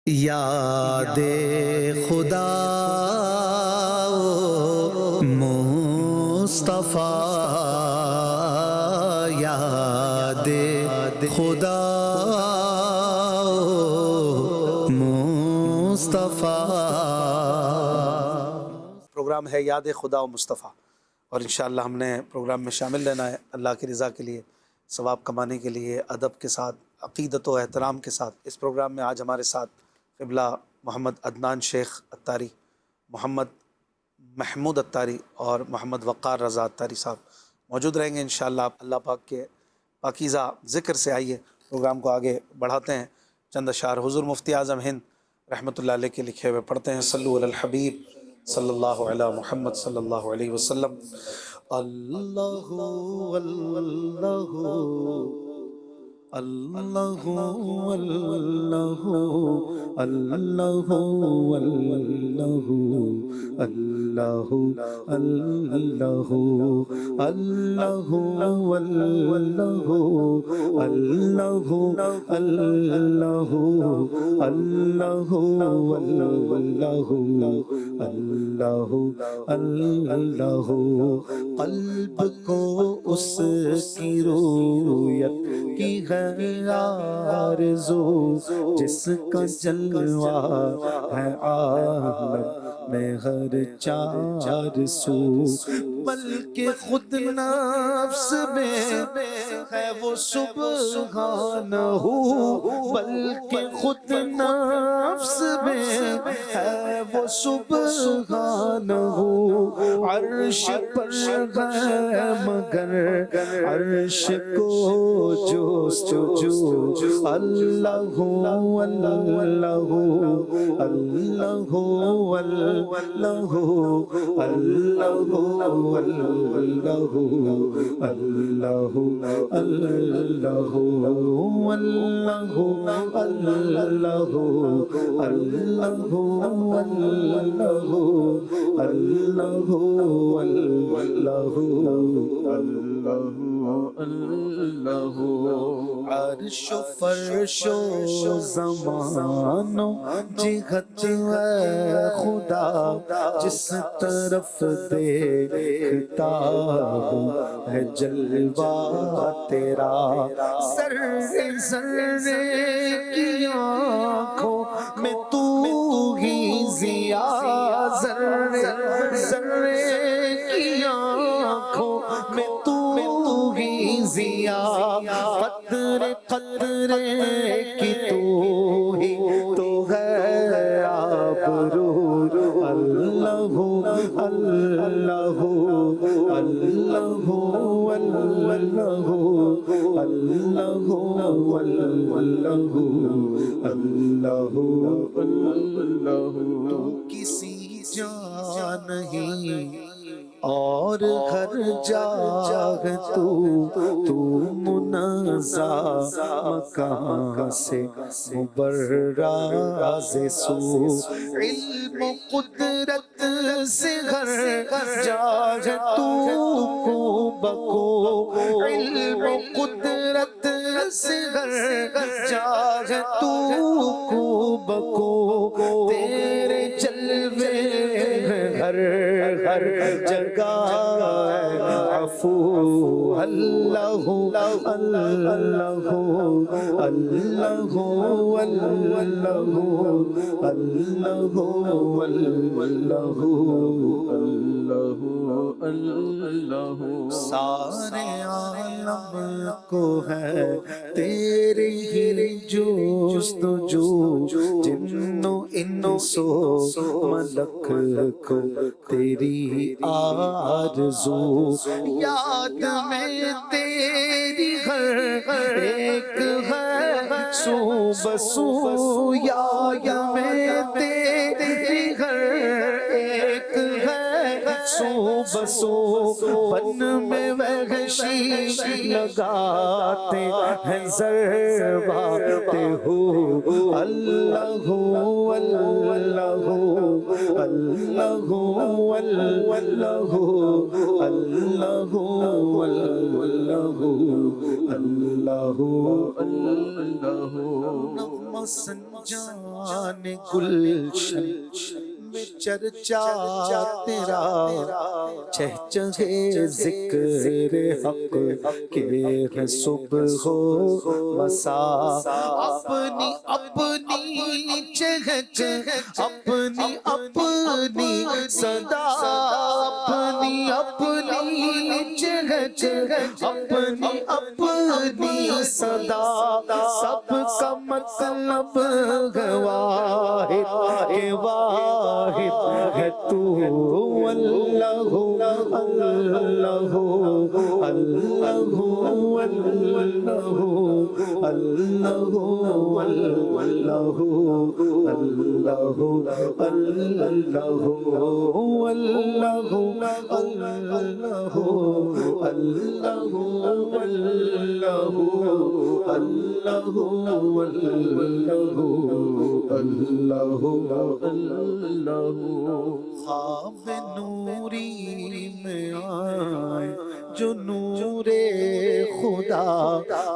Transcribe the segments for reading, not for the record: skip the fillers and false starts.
یاد خدا مصطفیٰ، یاد خدا مصطفیٰ۔ پروگرام ہے یاد خدا و مصطفیٰ، اور انشاءاللہ ہم نے پروگرام میں شامل لینا ہے اللہ کی رضا کے لیے، ثواب کمانے کے لیے، ادب کے ساتھ، عقیدت و احترام کے ساتھ۔ اس پروگرام میں آج ہمارے ساتھ قبلہ محمد عدنان شیخ اتاری، محمد محمود اتاری اور محمد وقار رضا اتاری صاحب موجود رہیں گے انشاءاللہ۔ اللہ پاک کے پاکیزہ ذکر سے آئیے پروگرام کو آگے بڑھاتے ہیں۔ چند اشعار حضور مفتی اعظم ہند رحمۃ اللہ علیہ کے لکھے ہوئے پڑھتے ہیں۔ صلو علی الحبیب صلی اللہ علی محمد صلی اللہ علیہ وسلم۔ اللہ اللہ اللہ اللہ اللہ اللہ اللہ اللہ اللہ اللہ اللہ قلب کو اس کی رویت کی ہے آرزو، جس کا جلوہ ہے عالم میں ہر چار سو، بلکہ خود نفس میں ہے وہ سبحانہ، بلکہ خود نفس میں ہے وہ سبحانہ، عرش پر ہے مگر عرش کو جستجو، اللہ اللہ اللہ اللہ اللہ اللہ عرش و فرش و زمان و جہت ہے خدا، جس طرف دیکھتا ہوں ہے جلوہ تیرا، ذرے ذرے کی آنکھوں میں تو ہی ضیا، ذرے ذرے کی آنکھوں میں تو ہی ضیا، قطرے قطرے کی تو ہی تو ہے آبرو، اللہ اللہ اللہ اللہ اللہ اللہ۔ تو کسی جا نہیں اور ہر جاگ تو منازع مکان سے مبرز سو، علم و قدرت سے ہر جاگ تو کو بکو، علم و قدرت سے ہر جاگ تو کو بکو، تیرے جلوے ہر جگہ عفو، اللہ اللہ اللہ اللہ اللہ۔ سارے عالم کو ہے تیری ہی جستجو، جنو انسو ملک کو تیری آرزو، یاد میں تیری ہر ایک ہے سو بسو، یاد میں تیری ہر ایک ہے سو بسو، بن میں وحشی لگاتے ہیں ضرباتے ہو، اللہ اللہ اللہ اللہ اللہ اللہ اللہ اللہ مسنجان گلشن میں چرچا تیرا، چہچہے ذکر حق کے ہے صبح و مساء، اپنی اپنی چہچ اپنی اپنی صدا، اپنی اپنی چہچ اپنی اپنی صدا، سب کا مطلب واحد کہ واحد ہے تو اللہ اللہ اللہ اللہ خواب نوری میں آئے جو نور خدا،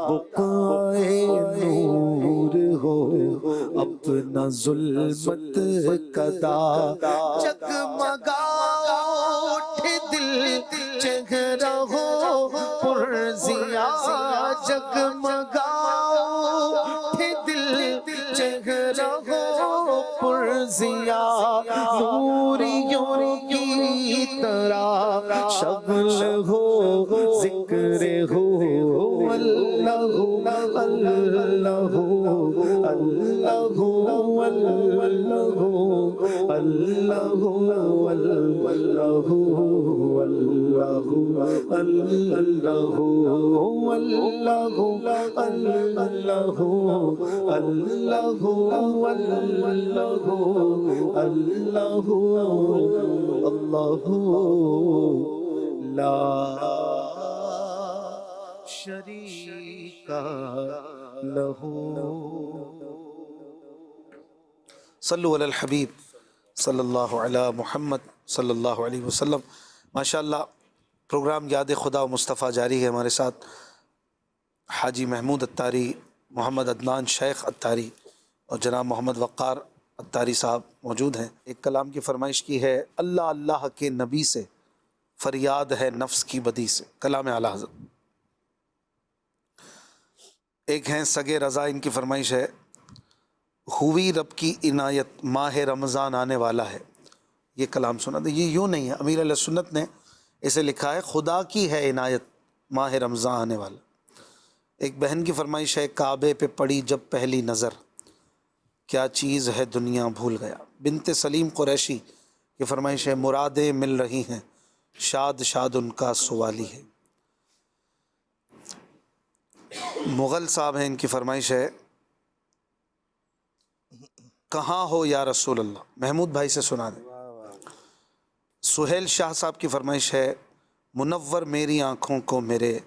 بقائے نور ہو اپنا ظلمت کدا، جگمگا اٹھے دل چہرہ ہو پرزیا، جگمگا اٹھے دل چہرہ ہو پرزیا، نوریوں کی طرح شغل ہو ذکر ہو اللہ اللہ اللہ اللہ لا شریک لہ۔ صلو علی الحبیب صلی اللہ علی محمد صلی اللہ علیہ وسلم۔ ماشاءاللہ پروگرام یاد خدا و مصطفیٰ جاری ہے، ہمارے ساتھ حاجی محمود اتاری، محمد عدنان شیخ اتاری اور جناب محمد وقار اتاری صاحب موجود ہیں۔ ایک کلام کی فرمائش کی ہے، اللہ اللہ کے نبی سے فریاد ہے نفس کی بدی سے، کلام اعلیٰ حضرت۔ ایک ہیں سگے رضا، ان کی فرمائش ہے، ہوئی رب کی عنایت ماہ رمضان آنے والا ہے۔ یہ کلام سنا تھا، یہ یوں نہیں ہے، امیر علیہ سنت نے اسے لکھا ہے خدا کی ہے عنایت ماہ رمضان آنے والا۔ ایک بہن کی فرمائش ہے، کعبے پہ پڑی جب پہلی نظر کیا چیز ہے دنیا بھول گیا۔ بنت سلیم قریشی کی فرمائش ہے، مرادیں مل رہی ہیں شاد شاد ان کا سوالی ہے۔ مغل صاحب ہیں، ان کی فرمائش ہے، کہاں ہو یا رسول اللہ، محمود بھائی سے سنا دیں۔ سہیل شاہ صاحب کی فرمائش ہے، منور میری آنکھوں کو میرے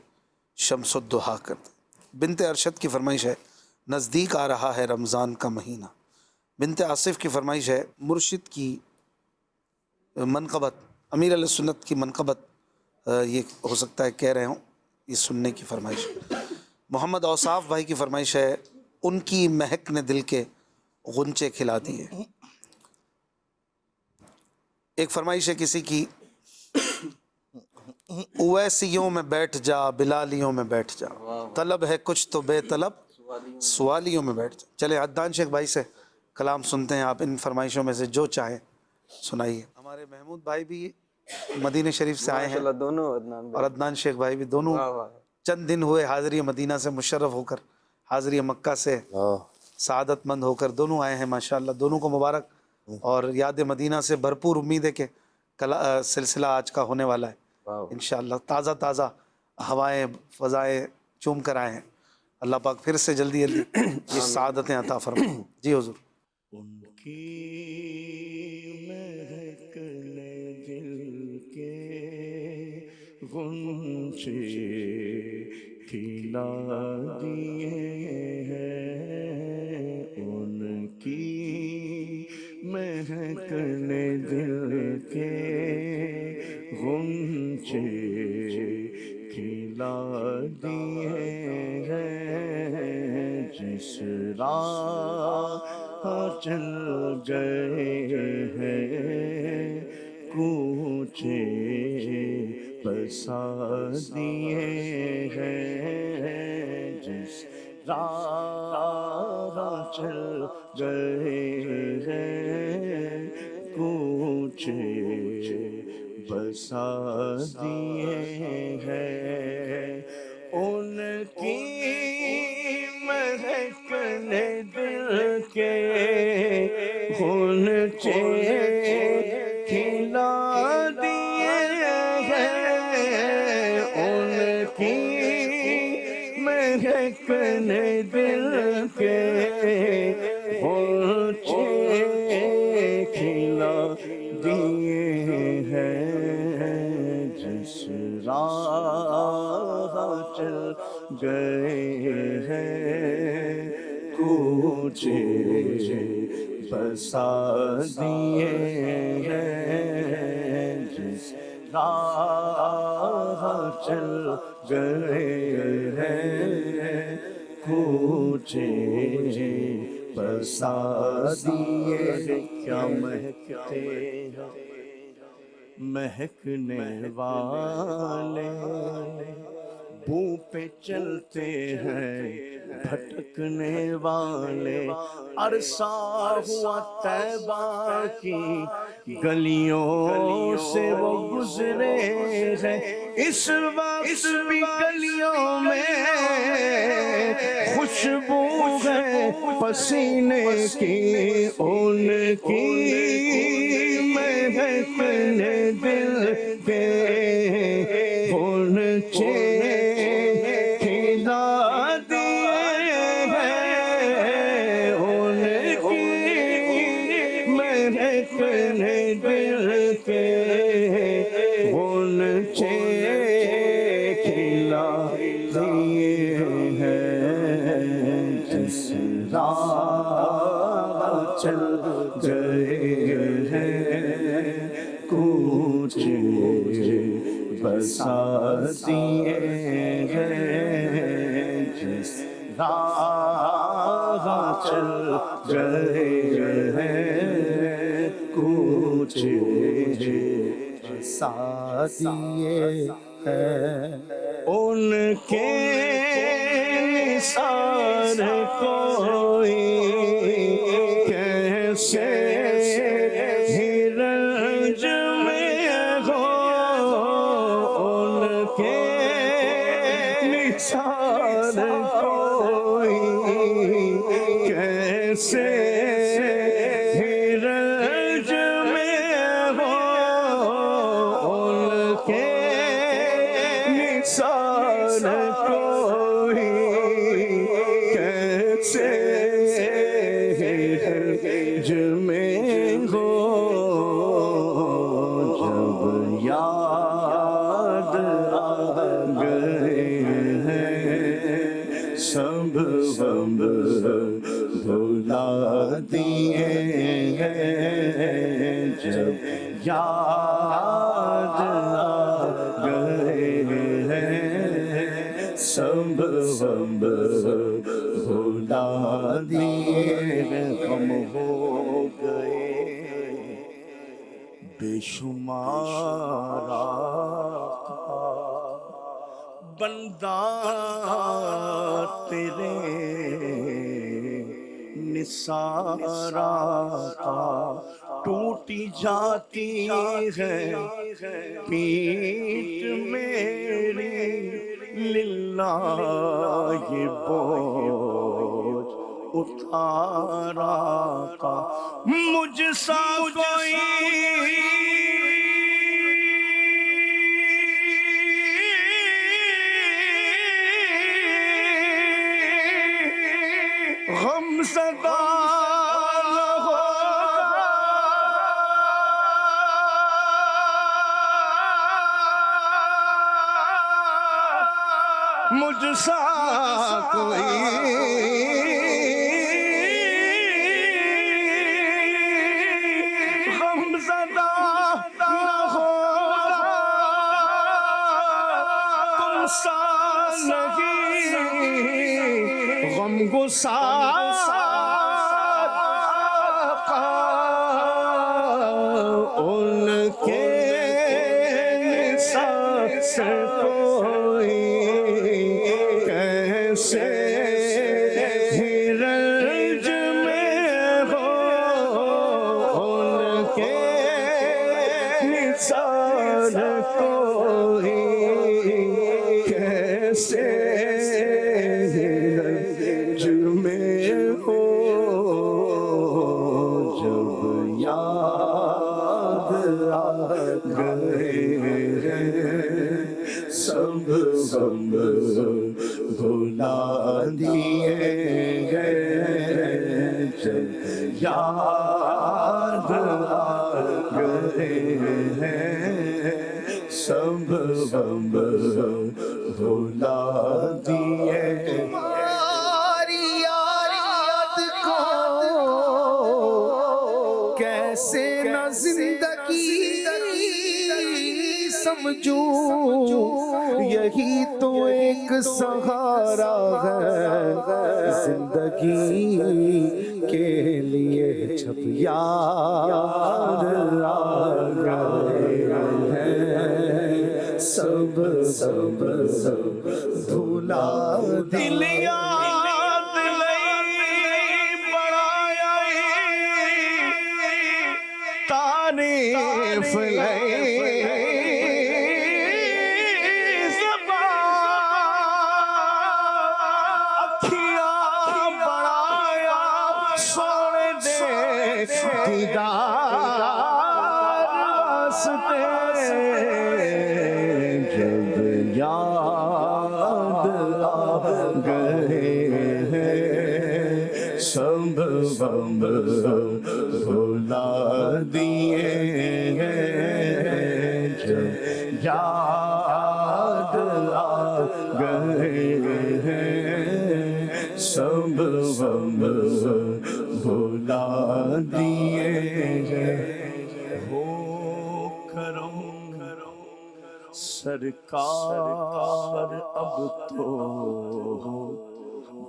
شمس الضحیٰ کر دے۔ بنت ارشد کی فرمائش ہے، نزدیک آ رہا ہے رمضان کا مہینہ۔ بنت آصف کی فرمائش ہے، مرشد کی منقبت، امیر علیہ سنت کی منقبت، یہ ہو سکتا ہے کہہ رہے ہوں، یہ سننے کی فرمائش ہے۔ محمد اوصاف بھائی کی فرمائش ہے، ان کی مہک نے دل کے غنچے کھلا دیے۔ ایک فرمائش ہے کسی کی، اویسیوں میں بیٹھ جا بلالیوں میں بیٹھ جا، طلب ہے کچھ تو بے طلب سوالیوں میں بیٹھ جا۔ چلے عدنان شیخ بھائی سے کلام سنتے ہیں، آپ ان فرمائشوں میں سے جو چاہیں سنائیے۔ ہمارے محمود بھائی بھی مدینہ شریف سے آئے ہیں اور عدنان شیخ بھائی بھی، دونوں چند دن ہوئے حاضری مدینہ سے مشرف ہو کر، حاضری مکہ سے سعادت مند ہو کر دونوں آئے ہیں ماشاءاللہ، دونوں کو مبارک۔ اور یاد مدینہ سے بھرپور امید ہے کہ سلسلہ آج کا ہونے والا ہے انشاءاللہ۔ تازہ تازہ ہوائیں فضائیں چوم کر آئے ہیں، اللہ پاک پھر سے جلدی جلدی یہ سعادتیں عطا فرمائیں۔ جی حضور۔ ان کی مہک نے دل کے غنچے کھلا دیے ہیں، ان کی مہک نے دل کے غنچے کھلا دیے ہیں، جس راہ چل گئے ہیں کوچے بسا دیے ہیں، جس راہ چل گئے ہیں کوچے بسا دیے ہیں، ان کی مہک نے دل کے غنچے کھلا دیے ہیں، ان کی مہک نے دل کے غنچے کھلا دیے ہیں، جس راہ چل گئے ہیں کوچے بسا دیے ہیں، جس راہ چل گئے ہیں کوچے بسا دیے ہیں، کیا مہکتے ہیں مہکنے والے، بو پہ چلتے ہیں بھٹکنے والے، عرصہ ہوا طیبہ کی گلیوں سے وہ گزرے ہیں، اس وقت بھی گلیوں میں خوشبو ہے پسینے کی، ان کی مہک نے دل کے غنچے کھلا دیے ہیں، ان کی مہک نے دل کے غنچے کھلا دیے ہیں، جس راہ چل گئے ہیں کوچے بسا دیے ہیں، جس راہ چل گئے ہیں کوچے بسا دیے ہیں، ان کے نثار کوئی کیسے ہی رنج میں ہو، ان کے نثار کوئی کیسے ہی رنج میں ہو، ان کے نثار کوئی کیسے رنج میں ہو، جب یاد آ گئے ہیں سب غم بھلا دیے ہیں، جب یاد آ گئے ہیں سب غم بھلا دیے ہیں، غم ہو گئے بے شمار بندہ تیرے نثار آقا، ٹوٹی جاتی ہے پیٹ میری للہ یہ بوجھ اتار آقا، مجھ سا کوئی غم زدہ نہ ہوگا، مجھ سا کوئی غم زدہ نہ ہوگا، تم سا نہیں غم گسار ان کے ساتھ کوئی کیسے ہی رنج میں ہو، ان کے مثال کوئی کیسے ہی رنج میں ہو، جب یاد آ گئے سب غم بھلا دیے گئے، جب یاد آ گئے سب غم بھلا دیے گئے۔ تمہاری یاد کو کیسے نہ زندگی سمجھوں، یہی تو ایک سہارا ہے زندگی کے لیے، جب یاد آ گئے ہیں سب بھلا دل یاد لئی بڑائی تعریف لئی دیدار واسطے، جب یاد آ گئے ہیں سب غم بھلا دیے ہیں، جب یاد آ گئے ہیں سب غم بھلا دیے گئے۔ ہو کرم سرکار اب تو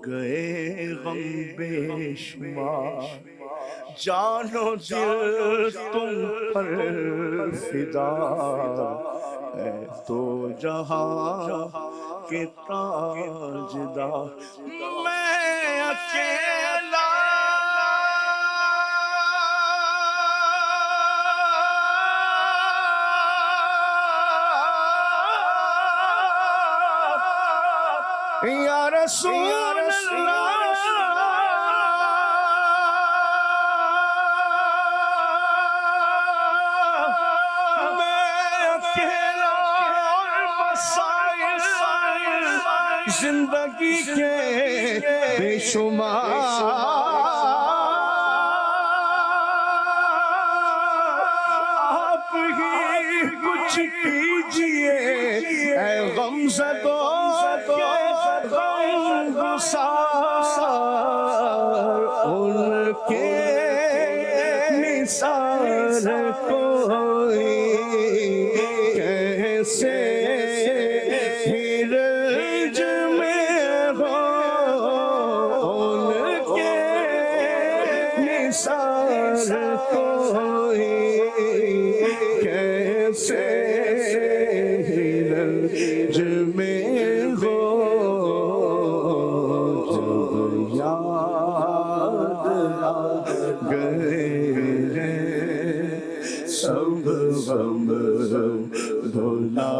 گئے غم بے شمار، جان و دل تم پر فدا ہے تو جہاں کے تاجدار، میں اکیلا یا رسول اللہ میں اکیلا اور مسائل زندگی کے بے شمار، آپ ہی کچھ کیجئے اے غمزدوں ان کے مثال کوئی کیسے ہی رنج میں ہو، ان کے مثال کوئی کیسے ہی رنج میں ہو، گئے سب غم بھلا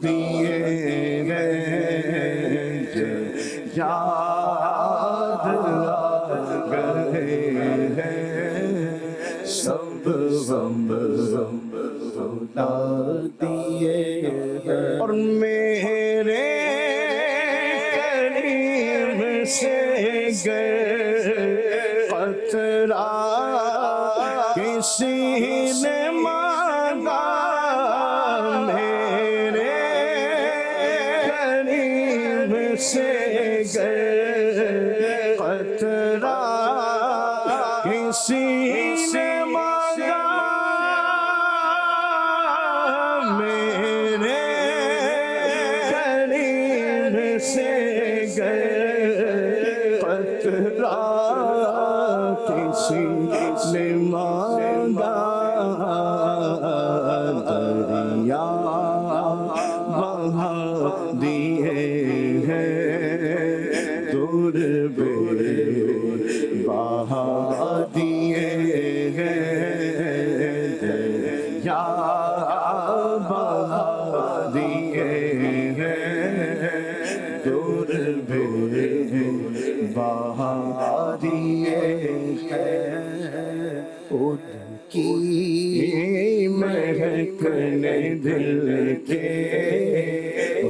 دیے گئے، یاد آ گئے سب غم بھلا دیے گئے، اور میرے کریم سے گئے قطرہ کسی نے مانگا، میرے کریم سے گئے قطرہ کسی نے مانگا، میرے کریم سے گئے قطرہ مانگا دریا بہا دیے ہیں دور بے بہا دیے ہیں دریا بہا دیے ہیں دور بے بہا دیے ہیں ان کی مہکنے دل کے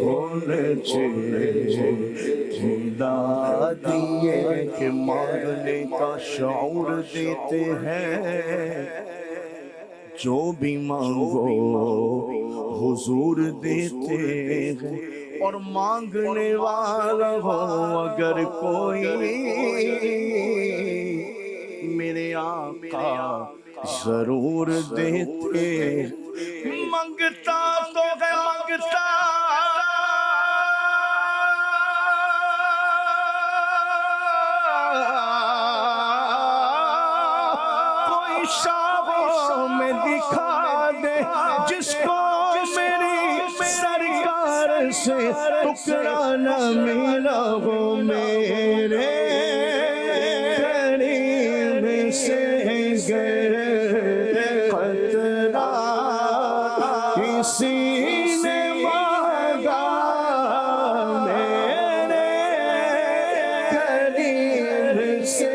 ہونے جھلا دیے کہ مانگنے کا شعور دیتے ہیں جو بھی مانگو حضور دیتے ہیں اور مانگنے والا ہو اگر کوئی میرے آقا ضرور دیتے منگتا تو ہے منگتا کوئی شاہوں میں دکھا دے جس کو میری سرکار سے ٹکڑا نہ ملا ہو میرے قریب سے گئے قطرہ کسی نے مانگا میرے قریب سے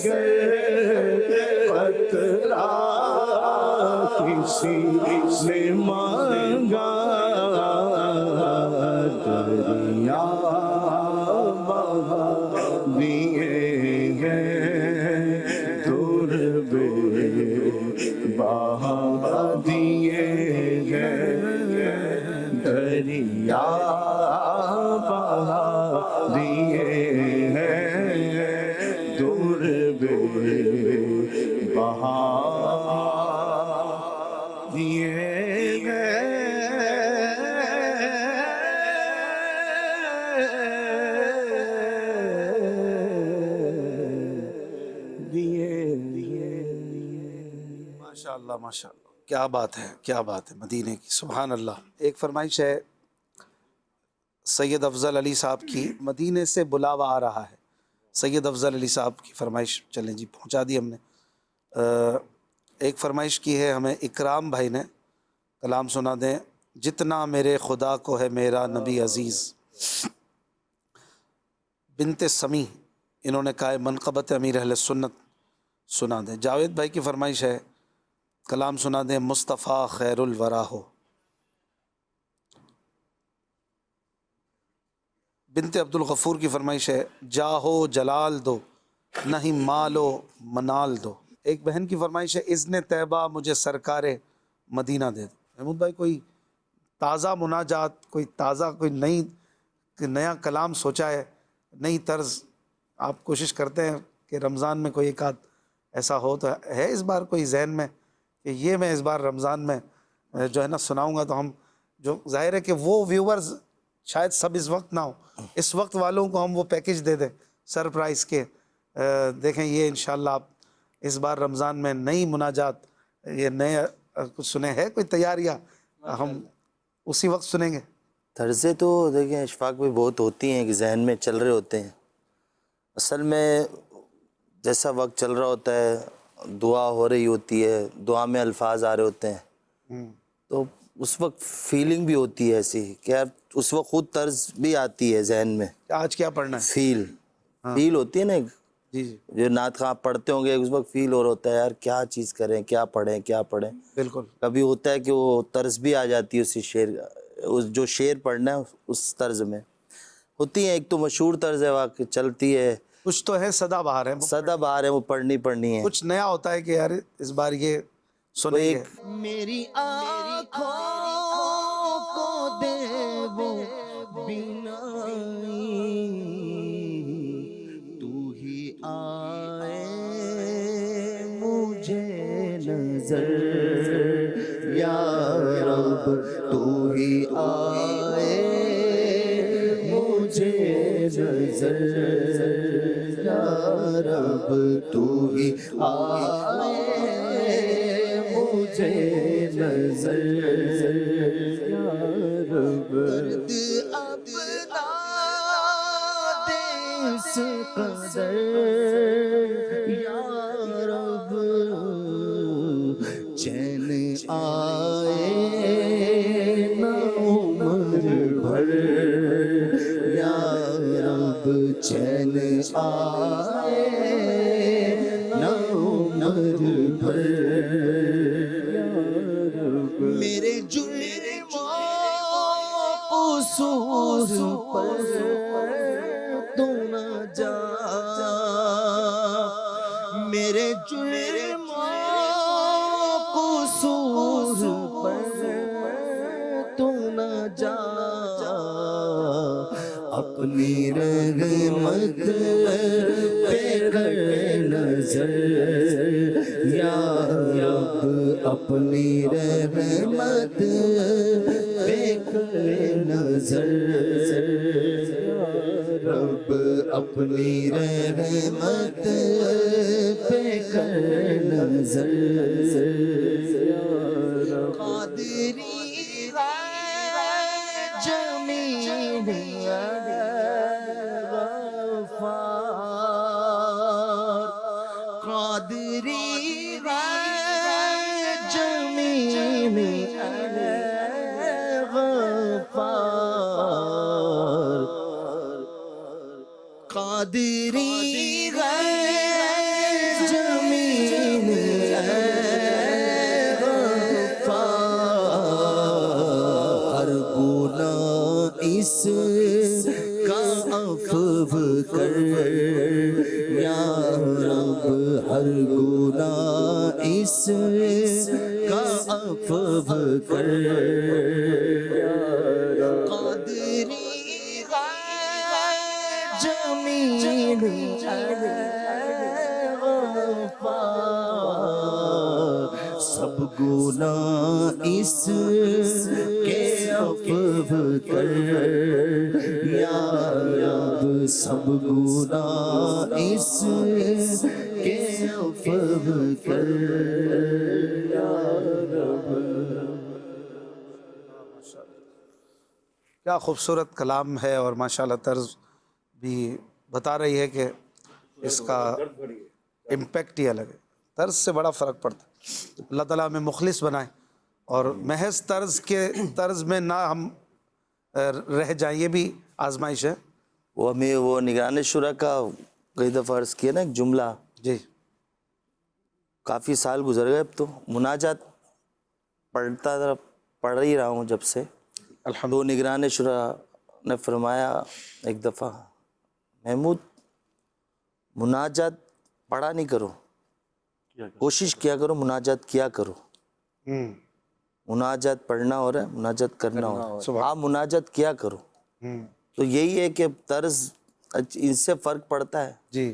گئے قطرہ کسی نے مانگا دریا بہا دیے ہیں دور بے بہا دیے ہیں دریا بہا دیے ہیں دور بے بہا دیے ماشاءاللہ ماشاءاللہ، کیا بات ہے، کیا بات ہے مدینے کی، سبحان اللہ۔ ایک فرمائش ہے سید افضل علی صاحب کی، مدینے سے بلاوا آ رہا ہے۔ سید افضل علی صاحب کی فرمائش چلیں جی پہنچا دی ہم نے۔ ایک فرمائش کی ہے ہمیں اکرام بھائی نے، کلام سنا دیں۔ جتنا میرے خدا کو ہے میرا نبی عزیز، بنت سمیع، انہوں نے کہا ہے منقبت امیر اہل سنت سنا دیں۔ جاوید بھائی کی فرمائش ہے کلام سنا دیں مصطفیٰ خیر الورا ہو۔ بنت عبد الغفور کی فرمائش ہے جاہو جلال دو نہیں مالو منال دو۔ ایک بہن کی فرمائش ہے اذن طیبہ مجھے سرکار مدینہ دے دو۔ محمود بھائی کوئی تازہ مناجات، کوئی نیا کلام سوچا ہے، نئی طرز آپ کوشش کرتے ہیں کہ رمضان میں کوئی ایک آدھ ایسا ہو تو ہے اس بار کوئی ذہن میں کہ یہ میں اس بار رمضان میں جو ہے نا سناؤں گا، تو ہم جو ظاہر ہے کہ وہ ویورز شاید سب اس وقت نہ ہو، اس وقت والوں کو ہم وہ پیکج دے دیں سرپرائز کے، دیکھیں یہ انشاءاللہ آپ اس بار رمضان میں نئی مناجات یہ نئے کچھ سنے ہیں، کوئی تیاریاں ہم اسی وقت سنیں گے؟ طرزیں تو دیکھیں اشفاق بھی بہت ہوتی ہیں کہ ذہن میں چل رہے ہوتے ہیں، اصل میں جیسا وقت چل رہا ہوتا ہے دعا ہو رہی ہوتی ہے، دعا میں الفاظ آ رہے ہوتے ہیں، تو اس وقت فیلنگ بھی ہوتی ہے ایسی کہ یار اس وقت خود طرز بھی آتی ہے ذہن میں، آج کیا پڑھنا ہے؟ فیل ہوتی ہے نا، جی جی جو نعت خواہ پڑھتے ہوں گے اس وقت فیل ہو رہا ہوتا ہے یار کیا چیز کریں، کیا پڑھیں کیا پڑھیں۔ بالکل، کبھی ہوتا ہے کہ وہ طرز بھی آ جاتی ہے اسی شعر، جو شعر پڑھنا ہے اس طرز میں ہوتی ہے۔ ایک تو مشہور طرز ہے واقع چلتی ہے، کچھ تو ہے سدا بہار ہے، سدا بہار ہے، وہ پڑھنی ہے۔ کچھ نیا ہوتا ہے کہ یار اس بار یہ سنیں گے۔ میری آنکھوں کو دے وہ بینائی، تو ہی آئے مجھے نظر یا رب، تو ہی آئے مجھے نظر یا رب تو ہی آئے مجھے نظر یا رب درد اپنا دے اس قدر یا رب چین آئے نہ عمر بھر یا رب چین آئے نہ عمر بھر یا رب میرے جرموں قصور پر تو نہ جا میرے جرموں قصور پر تو نہ جا اپنی رحمت پہ کر نظر یا رب اپنی رحمت پہ کر نظر یا رب اپنی رحمت پہ کر نظر یا رب قادری جمیل غفار قادری جمیل غفار قادری جمیل غفار ہر گناہ اس کا عفو کر یا رب ہر گناہ اس کا عفو کر یا رب قادری جمیل غفار سب گناہ اس کے عفو کر یا رب سب گناہ اس کے عفو کر یا رب کیا خوبصورت کلام ہے اور ماشاءاللہ طرز بھی بتا رہی ہے کہ اس کا امپیکٹ ہی الگ ہے. طرز سے بڑا فرق پڑتا ہے. اللہ تعالیٰ ہمیں مخلص بنائے اور محض طرز میں نہ ہم رہ جائیں. یہ بھی آزمائش ہے. وہ ہمیں وہ نگران شورا کا کئی دفعہ عرض کیا نا ایک جملہ جی کافی سال گزر گئے اب تو مناجات پڑھ ہی رہا ہوں جب سے. تو نگران شورا نے فرمایا ایک دفعہ محمود مناجات پڑھا نہیں کرو کوشش کیا کرو مناجات کیا کرو. مناجات پڑھنا ہو رہا ہے مناجات کرنا ہو رہا ہے آپ مناجات کیا کرو. تو یہی ہے کہ طرز ان سے فرق پڑتا ہے. جی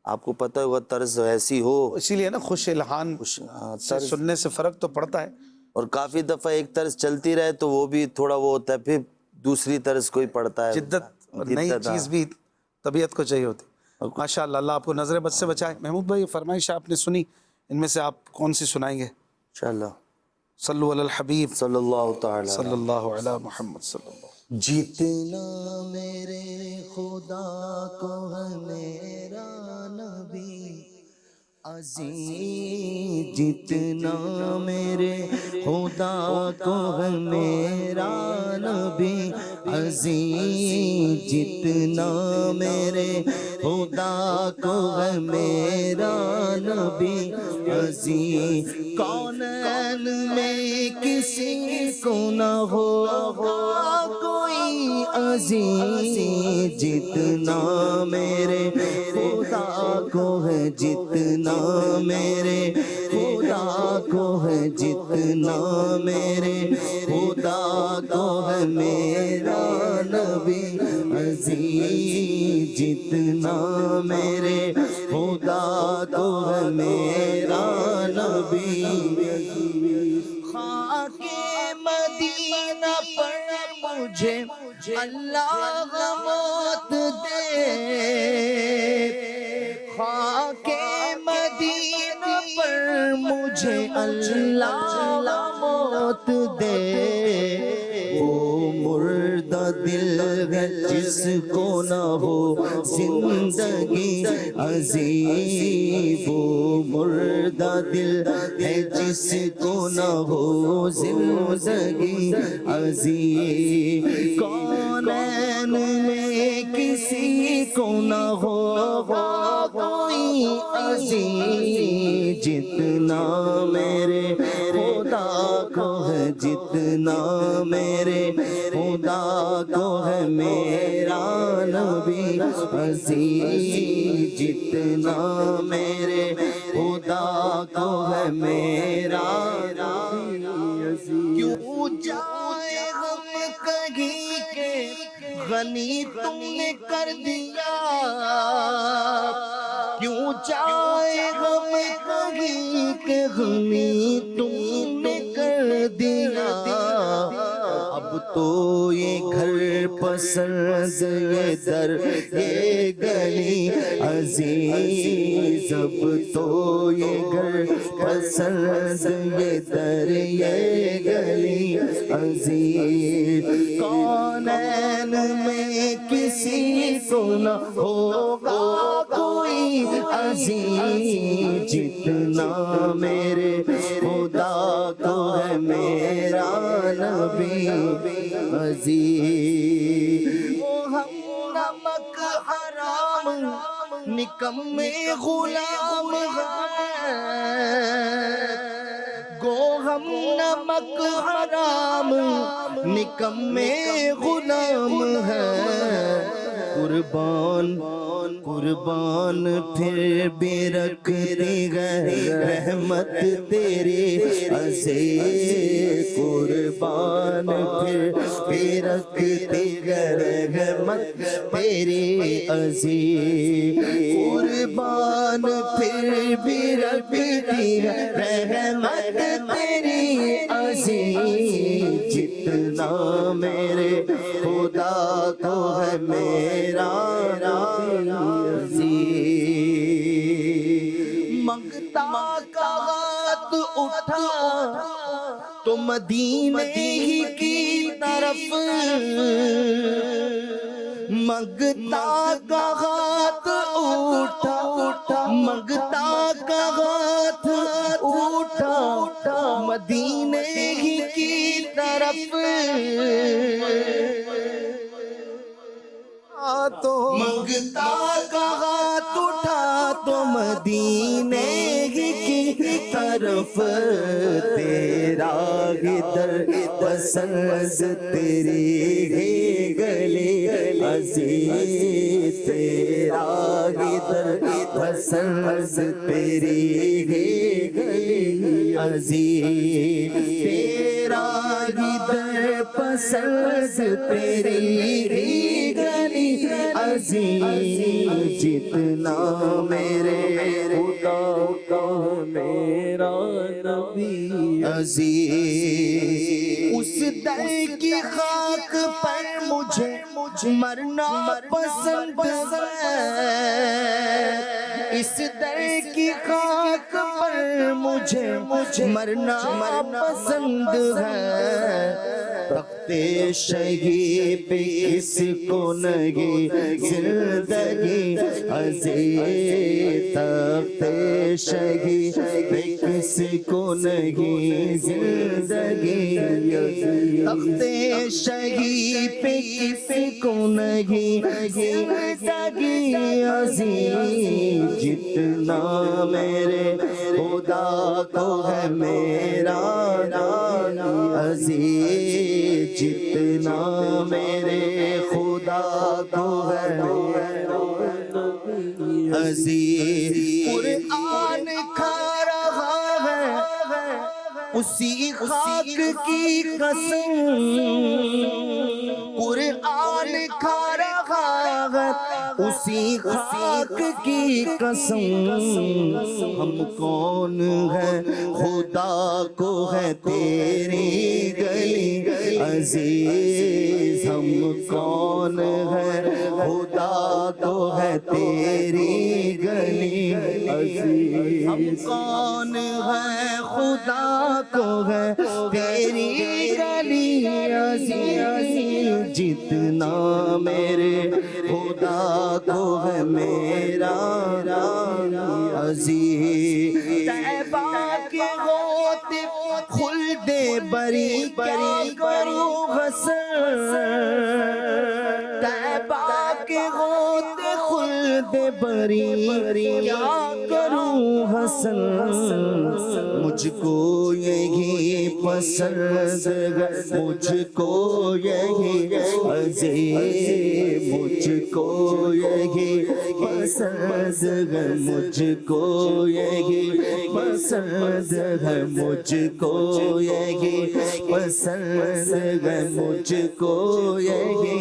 آپ کو پتہ ہوگا طرز ایسی ہو اسی لیے نا خوش الحان سے سننے سے فرق تو پڑتا ہے. اور کافی دفعہ ایک طرز چلتی رہے تو وہ بھی تھوڑا وہ ہوتا ہے پھر دوسری طرز کوئی پڑتا ہے. جدت نئی چیز بھی طبیعت کو چاہیے ہوتی. ماشاءاللہ اللہ آپ کو نظر بد سے بچائے. محمود بھائی فرمائش آپ نے سنی ان میں سے آپ کون سی سنائیں گے؟ انشاءاللہ صلو علی الحبیب صلی اللہ تعالی صلی اللہ علی محمد صلی اللہ. جتنا میرے خدا کو ہے میرا نبی عزیز جتنا میرے خدا کو ہے میرا نبی عزیز جتنا میرے خدا کو ہے میرا نبی عزیز کونین میں کسی کو نہ ہوگا کوئی عزیز جتنا میرے خدا کو ہے جتنا میرے خدا کو ہے جتنا میرے خدا کو ہے میرا نبی عزیز جتنا میرے خدا کو ہے میرا نبی خاک مدینہ پر مجھے اللہ موت دے، خاک مدینہ پر مجھے اللہ موت دے، وہ مردہ دل ہے جس کو نہ ہو زندگی عظیم، وہ مردہ دل ہے جس کو نہ ہو زندگی عظیم، کونین میں کسی کو نہ ہوگا کوئی عظیم، جتنا میرے خدا کو ہے، جتنا میرے خدا کو ہے میرا نبی عظیم، جتنا میرے خدا کو ہے میرا نبی عظیم، کیوں جائے غم کہیں کہ غنی تم نے کر دیا، کیوں جائے غم کہیں کہ غنی تم نے کر دیا، اب تو یہ گھر پسند یہ در یہ گلی عزیز، اب تو یہ گھر پسند یہ در یہ گلی عزیز، کونین میں کسی کو نہ ہوگا کوئی عظیم، جتنا میرے خدا کو ہے میرا نبی عظیم، وہ ہم نمک حرام نکمے غلام ہیں، گو ہم نمک حرام نکمے غلام ہیں، قربان قربان پھر بھی رکھتے گئے رحمت تیری عزیز، قربان پھر بھی رکھتے گئے رحمت تیری عزیز، قربان پھر بھی رکھتی ہے رحمت تیری عزیز، جتنا میرے خدا کو ہے میرا عظیم، منگتا کا ہاتھ اٹھا تو مدینے ہی کی طرف، منگتا کا ہاتھ اٹھا منگتا کا ہاتھ اٹھا مدینے ہی کی طرف، تو منگتا کا ہاتھ اٹھا تو مدینے ہی کی طرف، تیرا در پسند تیری ہی گلی عزیز، تیرا در پسند تیری ہی گلی عزیز، تیرا در پسند تیری ہی گلی عزیز، جتنا میرے خدا کا میرا نبی عزیز، اس در کی خاک پر مجھے مرنا پسند ہے، اس در کی خاک پر مجھے مرنا پسند ہے، تخت شہی پہ کس کو نہیں زندگی عزیز، تخت شہی پہ کس کو نہیں زندگی، تخت شہی پہ کس کو نہیں زندگی عزیز، جتنا میرے خدا کو ہے میرا عزیز، جتنا میرے خدا کو ہے عزیز، قرآن کھا رہا ہے اسی خاک کی قسم، قرآن کھا رہا طاقت اسی خاک کی قسم، ہم کون ہے خدا کو ہے تیری گلی عزیز، ہم کون ہے خدا کو ہے تیری گلی عزیز، ہم کون ہے خدا کو ہے تیری گلی عزیز، جتنا میرے خدا کو ہے میرا عزیز، طیبہ کے غوط خلد بری کیا کروں حسن، طیبہ کے غوط خلد بری کیا کروں حسن، مجھ کو یہی پسند ہے، مجھ کو یہی عزیز، مجھ کو یہی پسند ہے، مجھ کو یہی پسند ہے، مجھ کو یہی پسند ہے، مجھ کو یہی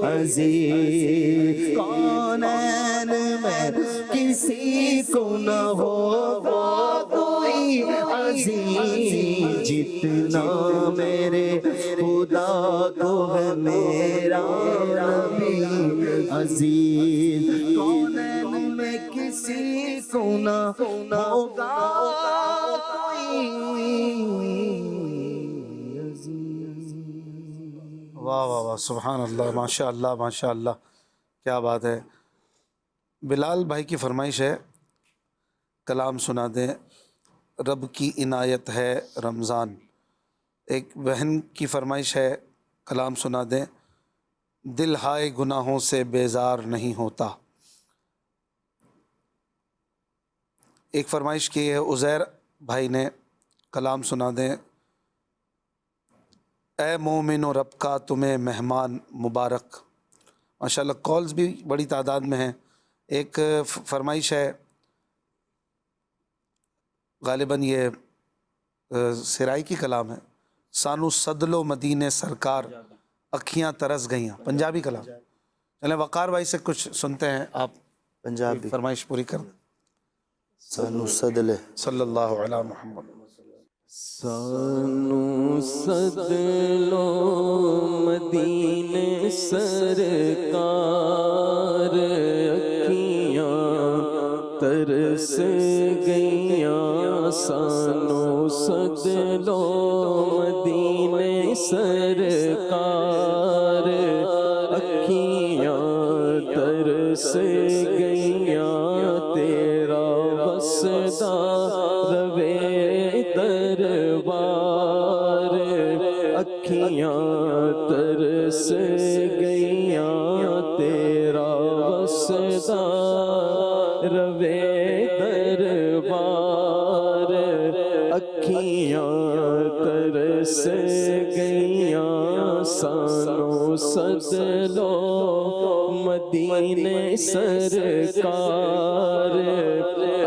عزیز، کونین میں کسی کو نہ ہوگا کوئی عزیز، جتنا میرے خدا کو ہے میرا نبی عزیز، کونین میں کسی کو نہ ہوگا کوئی عزیز۔ واہ واہ واہ، سبحان اللہ، ماشاء اللہ ماشاء اللہ، کیا بات ہے۔ بلال بھائی کی فرمائش ہے کلام سنا دیں، رب کی عنایت ہے رمضان۔ ایک بہن کی فرمائش ہے کلام سنا دیں، دل ہائے گناہوں سے بیزار نہیں ہوتا۔ ایک فرمائش کی ہے عزیر بھائی نے، کلام سنا دیں، اے مومن و رب کا تمہیں مہمان مبارک۔ ماشاءاللہ کالز بھی بڑی تعداد میں ہیں۔ ایک فرمائش ہے، غالباً یہ سرائی کی کلام ہے، سانو صدلو مدینے سرکار اکھیاں ترس گئیاں، پنجابی کلام۔ چلیں وقار بھائی سے کچھ سنتے ہیں، آپ پنجابی فرمائش پوری کر دیں۔ سانو صدلے صلی اللہ علی محمد۔ سانو صدلو مدینے سرکار اکھیاں ترس گئیاں، سانو صدلو مدینے سرکار اکھیاں ترس گئیاں، تیرا وسدا روے دربار اکھیاں ترس گئیاں، تیرا وسدا روے دربار اکھیاں ترس گئیاں، سانو صدلو مدینے سرکار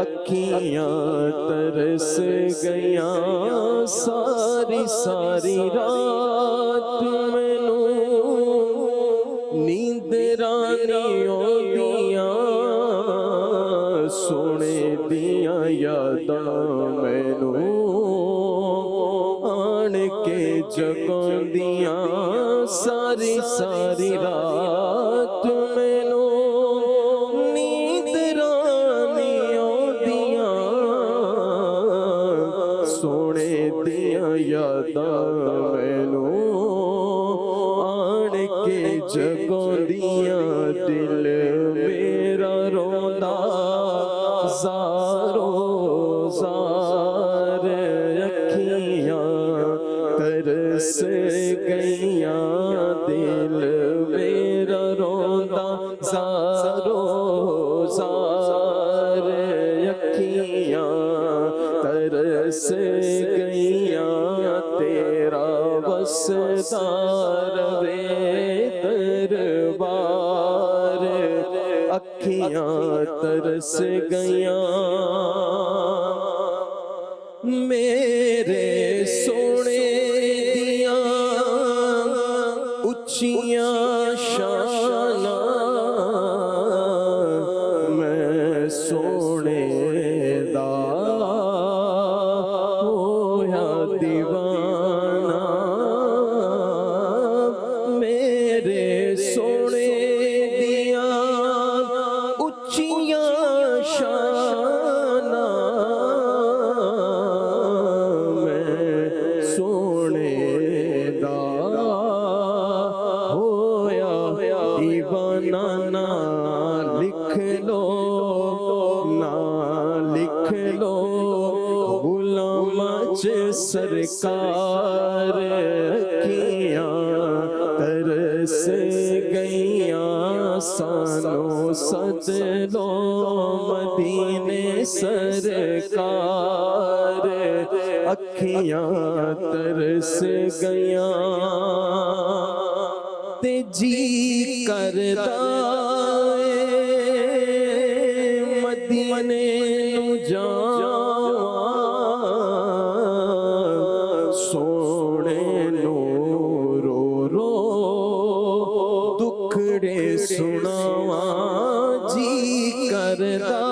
اکھیاں ترس گئیاں، ساری ساری رات مینوں نیند رانی آندیاں، سونے دیاں یاداں مینوں آن کے جگاندیاں، ساری ساری رات مینوں نیند رانی آندیاں، سونے دیاں یاداں مینوں آن کے جگاندیاں، دل میرا روندا زارو زار اکھیاں ترس گئیاں، دل میرا روندا زارو زار اکھیاں ترس گئیاں، تیرا وسدا روے دربار اکھیاں ترس گئیاں، میرے سونے دیاں اچھیاں شاناں دیوانہ میرے سونے دیا اچیاں شانہ میں سونے دا ہویا دیوانہ نہ لکھ لو غلام سرکار کیاں ترس گئیاں سانو سد لو مدینے سرکار اکھیاں ترس گئیاں تے جی کردا مدینے نو جاواں سونے نو رو رو دکھڑے سناواں جی کردا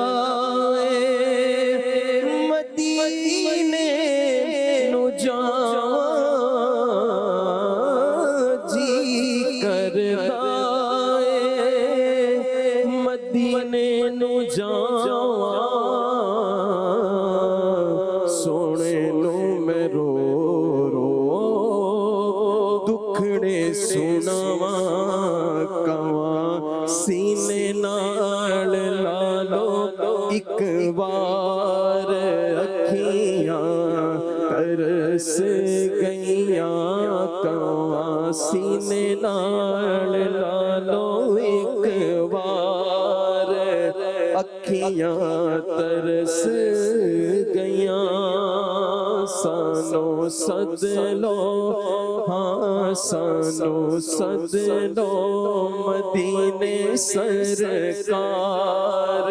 مدینے نو جاواں جی کردا مدینے نو جاواں سونے نو میں رو رو دکھڑے سناواں کواں سینے نال لالو ایک بار اکھیاں ترس گئیاں کواں سینے نال لالو ایک بار اکھیاں ترس گئیاں سانو سد لو ہاں سانو سد لو مدینے سرکار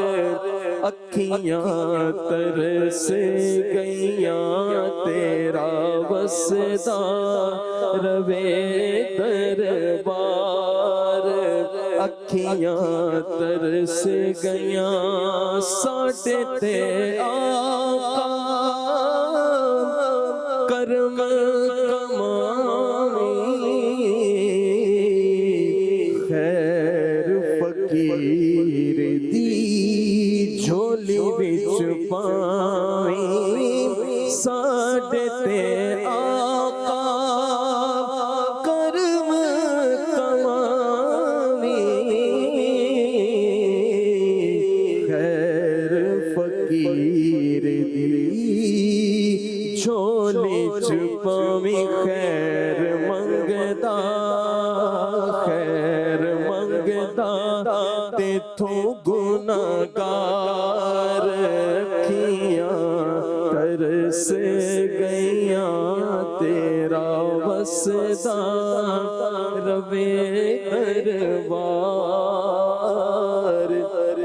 اکھیاں ترس گئیاں تیرا وسدا روے دربار اکھیاں ترس گئیاں ساڈے تے آقا کرم کماویں خیر فقیر دی جھولی وچ پاویں ساڈے تے آقا کرم کماویں خیر فقیر دی جھولی چ پاویں خیر منگدا تیتھوں گناہگار اکھیاں ترس گئیاں تیرا وسدا روے دربار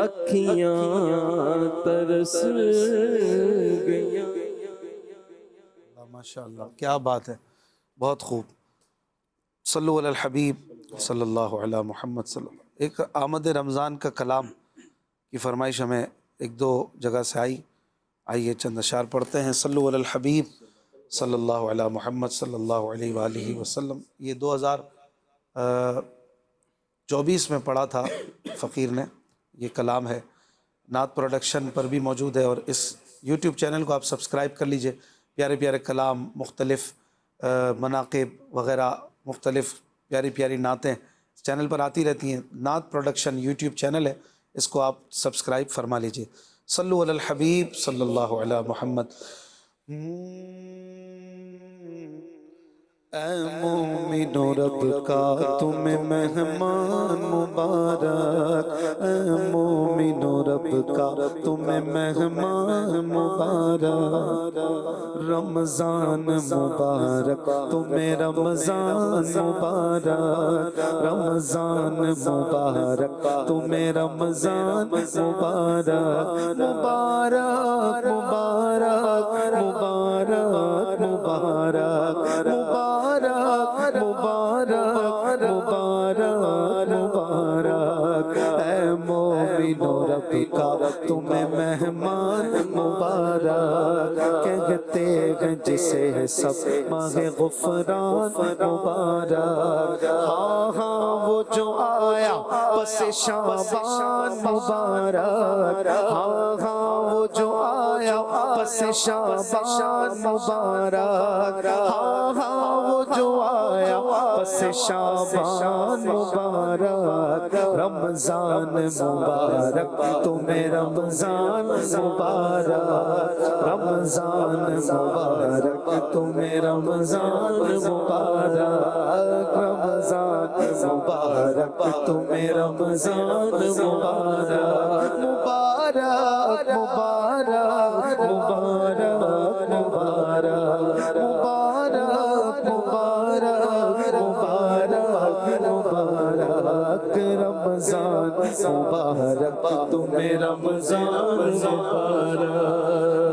اکھیاں ترس گئیاں ماشاء اللہ کیا بات ہے، بہت خوب۔ صلو علی الحبیب صلی اللہ علی محمد صلی اللہ علیہ وسلم۔ ایک آمد رمضان کا کلام کی فرمائش ہمیں ایک دو جگہ سے آئیے چند اشعار پڑھتے ہیں۔ صلو علی الحبیب صلی اللہ علی محمد صلی اللہ علیہ وآلہ وسلم۔ یہ 2024 میں پڑھا تھا فقیر نے، یہ کلام ہے، نعت پروڈکشن پر بھی موجود ہے، اور اس یوٹیوب چینل کو آپ سبسکرائب کر لیجئے۔ پیارے پیارے کلام، مختلف مناقب وغیرہ، مختلف پیاری پیاری نعتیں اس چینل پر آتی رہتی ہیں۔ نعت پروڈکشن یوٹیوب چینل ہے، اس کو آپ سبسکرائب فرما لیجئے۔ صلو علی الحبیب صلی اللہ علی محمد۔ اے مومن رب کا تمہیں مہمان مبارک، اے مومن رب کا تمہیں مہمان مبارک، رمضان مبارک تمہیں رمضان مبارک، رمضان مبارک تمہیں رمضان مبارک، مبارک مبارک مبارک مبارک مبارک مبارک مبارک مبارک، اے مومن رب کا تمہیں مہمان مبارک، کہ کہتے ہیں جسے سب ماہ غفران مبارک. ہاں ہاں وہ جو آیا پس شعبان مبارک. ہاں ہاں وہ جو آیا پس شعبان مبارک. ہاں ہاں وہ جو آیا پس شعبان مبارک. رمضان مبارک تمہیں رمضان مبارک. رمضان مبارک تمہیں رمضان مبارک. رمضان مبارک تمہیں رمضان مبارک. مبارک مبارک مبارک مبارک مبارک مبارک مبارک مبارک. رمضان مبارک تمہیں رمضان مبارک.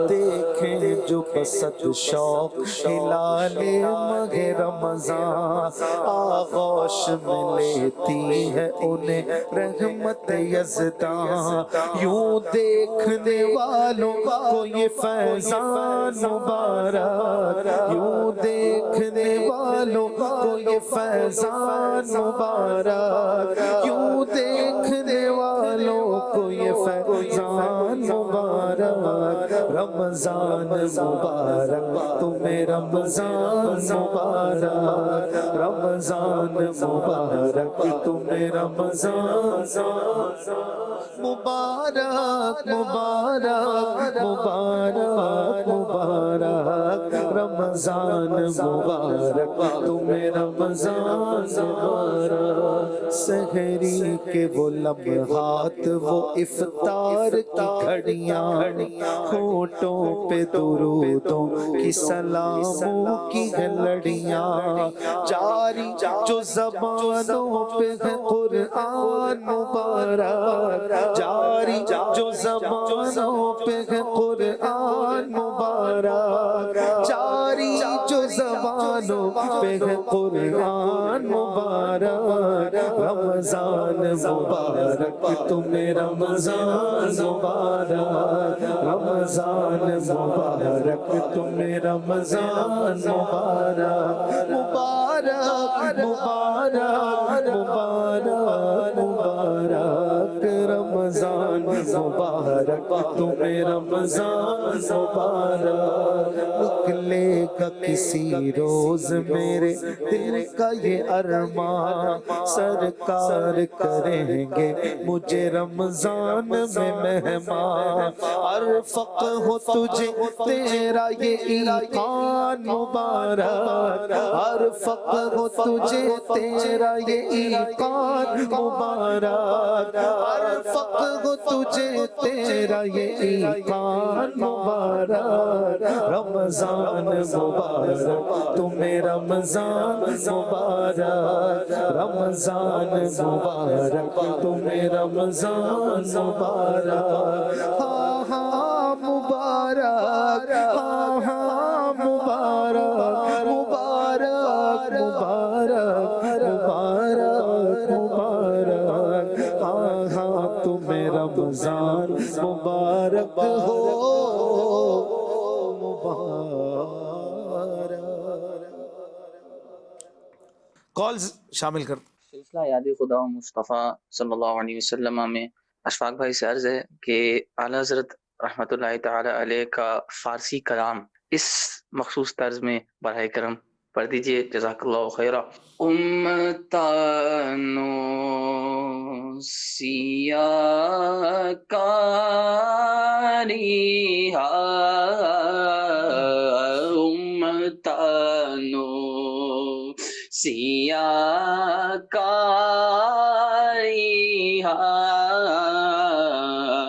دیکھیں جو بسط شوق ہلال ماہ رمضان آغوش میں لیتی ہے انہیں رحمت یزداں. یوں دیکھنے والوں کو یہ فیضان مبارک. یوں دیکھنے والوں کو یہ فیضان مبارک. یوں دیکھنے والوں کو یہ فیضان مبارک. رمضان مبارک تمہیں رمضان مبارک. رمضان مبارک تمہیں رمضان مبارک مبارک مبارک مبارک. رمضان مبارک تمہیں رمضان مبارک. سحری کے وہ لمحات وہ افطار کی گھڑیاں ہونٹوں پہ درودوں کی سلاموں کی ہے لڑیاں. جاری جو زبانوں پہ ہے قرآن مبارک. جاری جو زبانوں پہ ہے قرآن مبارک. جاری جو زبانوں پہ ہے قرآن مبارک. رمضان مبارک تمہیں رمضان مبارک. رمضان مبارک تمہیں رمضان مبارک. مبارک مبارک مبارک مبارک. رمضان مبارک تمہیں رمضان مبارک. نکلے گا کسی روز میرے دل کا یہ ارمان سرکار کریں گے مجھے رمضان میں مہمان. ارفق ہو تجھے تیرا یہ ایقان مبارک. ارفق ہو تجھے تیرا یہ ایقان مبارک. ارفق ہو تجھے تیرا یہ ایقان مبارک. رمضان مبارک تمہیں رمضان مبارک. رمضان مبارک تمہیں رمضان مبارک. ہاں ہاں مبارک ہاں ہاں مبارک مبارک مبارک مبارک مبارک. ہاں ہاں تمہیں رمضان مبارک ہو مبارک. کالز شامل کر. سلسلہ یاد خدا و مصطفیٰ صلی اللہ علیہ وسلم میں اشفاق بھائی سے عرض ہے کہ اعلیٰ حضرت رحمۃ اللہ تعالی علیہ کا فارسی کلام اس مخصوص طرز میں براہ کرم پڑھ دیجئے. جزاک اللہ خیرہ. امتانو سیاکاری امتانو سیاکاری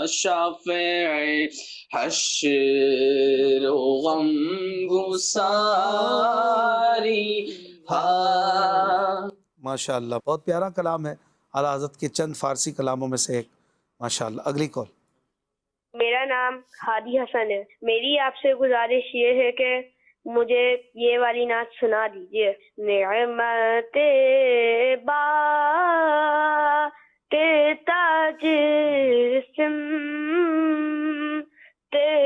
شافع حشر و غم گساری. ماشاء اللہ بہت پیارا کلام ہے. اعلیٰ حضرت کے چند فارسی کلاموں میں سے ایک. ماشاء اللہ. اگلی کال. میرا نام ہادی حسن ہے. میری آپ سے گزارش یہ ہے کہ مجھے یہ والی نعت سنا دیجیے. نعمت با کے تاج سم تے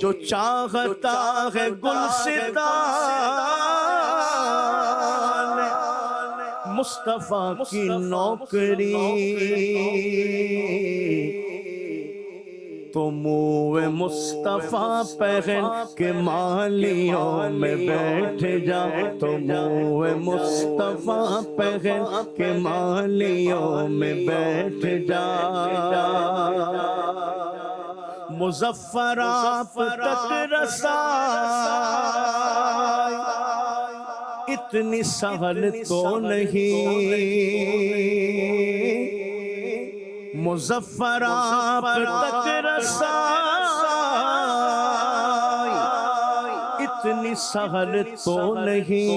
جو چاہتا ہے گلستان مصطفیٰ کی نوکری تو منہ مصطفیٰ پہن کے مالیوں میں بیٹھ جا تو منہ مصطفیٰ پہن کے مالیوں میں بیٹھ جا مظفر آپ تک رسائی اتنی سہل تو نہیں مظفر آپ تک رسائی اتنی سہل تو نہیں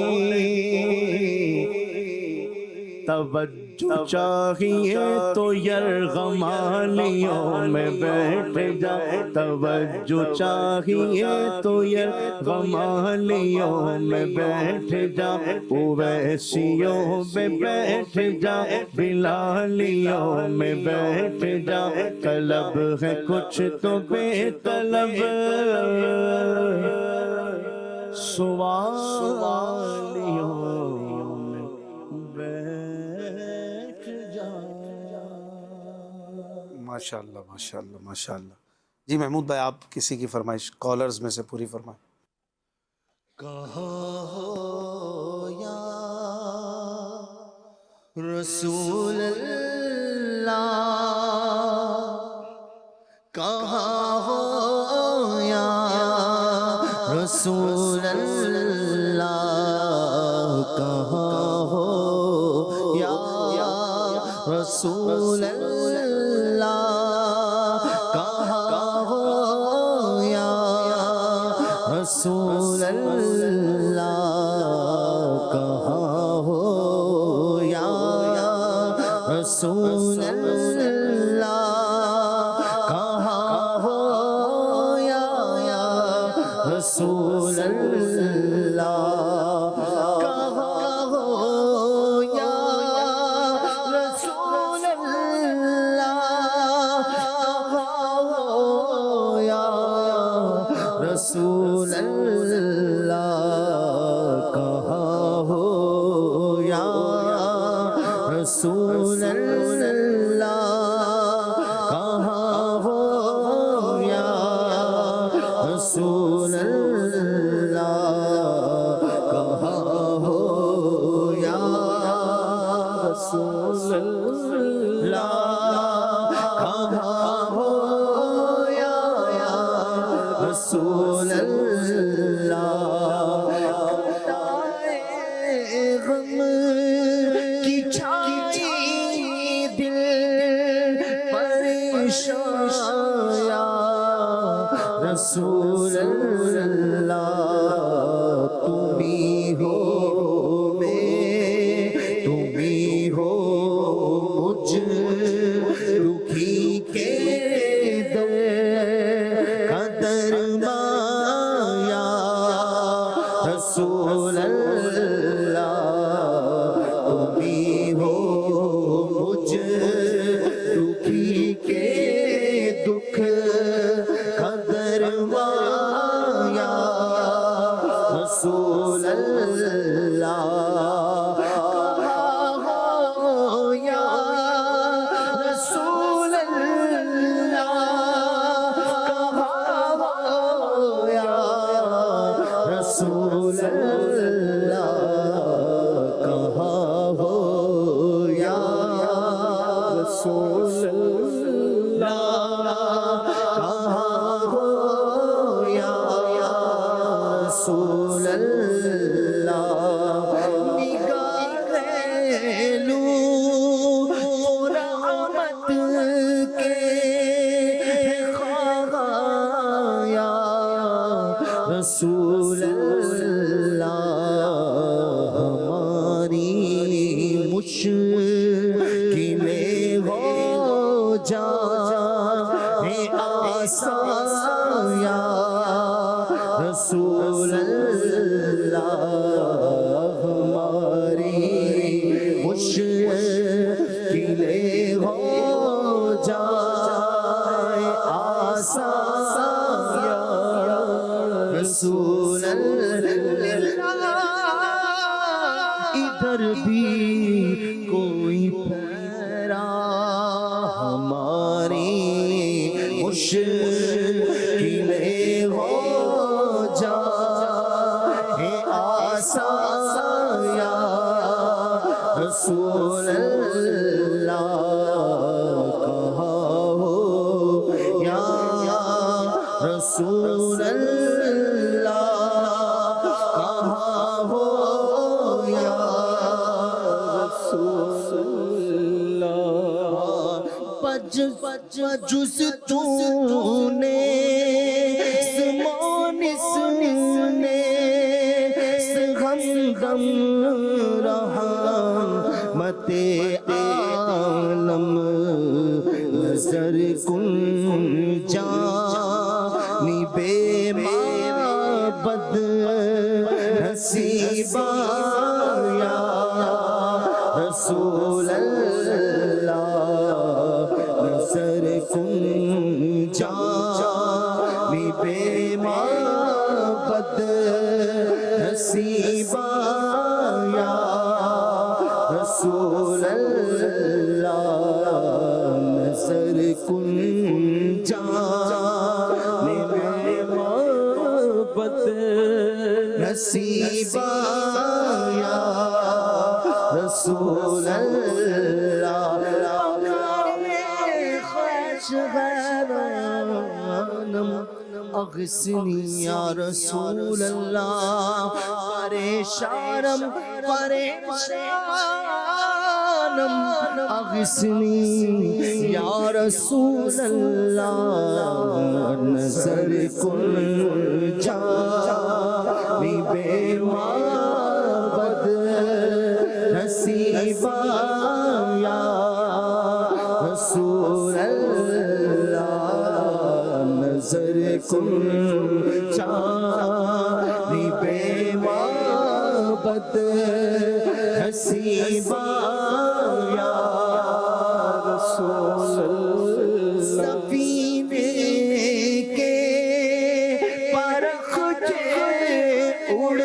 توجہ چاہیے تو یرغمالیوں میں بیٹھ جا توجہ چاہیے تو یرغمالیوں میں بیٹھ جا اویسیوں میں بیٹھ جا بلالیوں میں بیٹھ جا طلب ہے کچھ تو بے طلب سوالیوں ماشاءاللہ ماشاءاللہ ماشاءاللہ. جی محمود بھائی آپ کسی کی فرمائش کالرز میں سے پوری فرمائیں. کہاں ہو یا رسول اللہ کہاں ہو یا رسول اللہ کہاں ہو یا رسول اللہ رسول اللہ کہاں ہو یا رسول اللہ کہاں ہو یا رسول اللہ کہاں ہو یا رسول اللہ کہاں ہو یا رسول رسول اللہ کہاں ہو یا رسول اللہ کہاں ہو یا رسول اللہ کہاں ہو یا رسول اللہ غم کی چھائی دل پریشان یا رسول اللہ تمہیں ہو میں تمہیں ہو مجھ دکھی کے دل کا درمان یا رسول اللہ تمہیں ہو مجھ دکھی کے دکھ کا درمان یا رسول اللہ کہاں ہو یا رسول اللہ کہاں ہو یا رسول اللہ کہاں ہو یا رسول اللہ کہاں ہو یا رسول اللہ نگاہ لو رحمت کے خواہاں یا رسول اللہ ہماری مشکلیں ہو رسول اللہ ادھر بھی کوئی پیرا ہماری مشکلیں ہو جائے آسان یا رسول اللہ کہا ہو یا رسول اللہ کہا ہو یا رسول اللہ جس تو نے سمونس ہم رحمت عالم نظر کن جانب معبد نصیبا یا رسول اللہ نظر کن جانب معبد نصیبا یا رسول اللہ نظر کن جانب معبد نصیبا یا رسول اللہ اغسنی یا رسول اللہ پریشانم اغسنی یا رسول اللہ نظر کن جانب معبد نصیبا یا رسول اللہ نظر کن جانب معبد نصیبا یا رسول اللہ سفینے کے پرخچے اڑ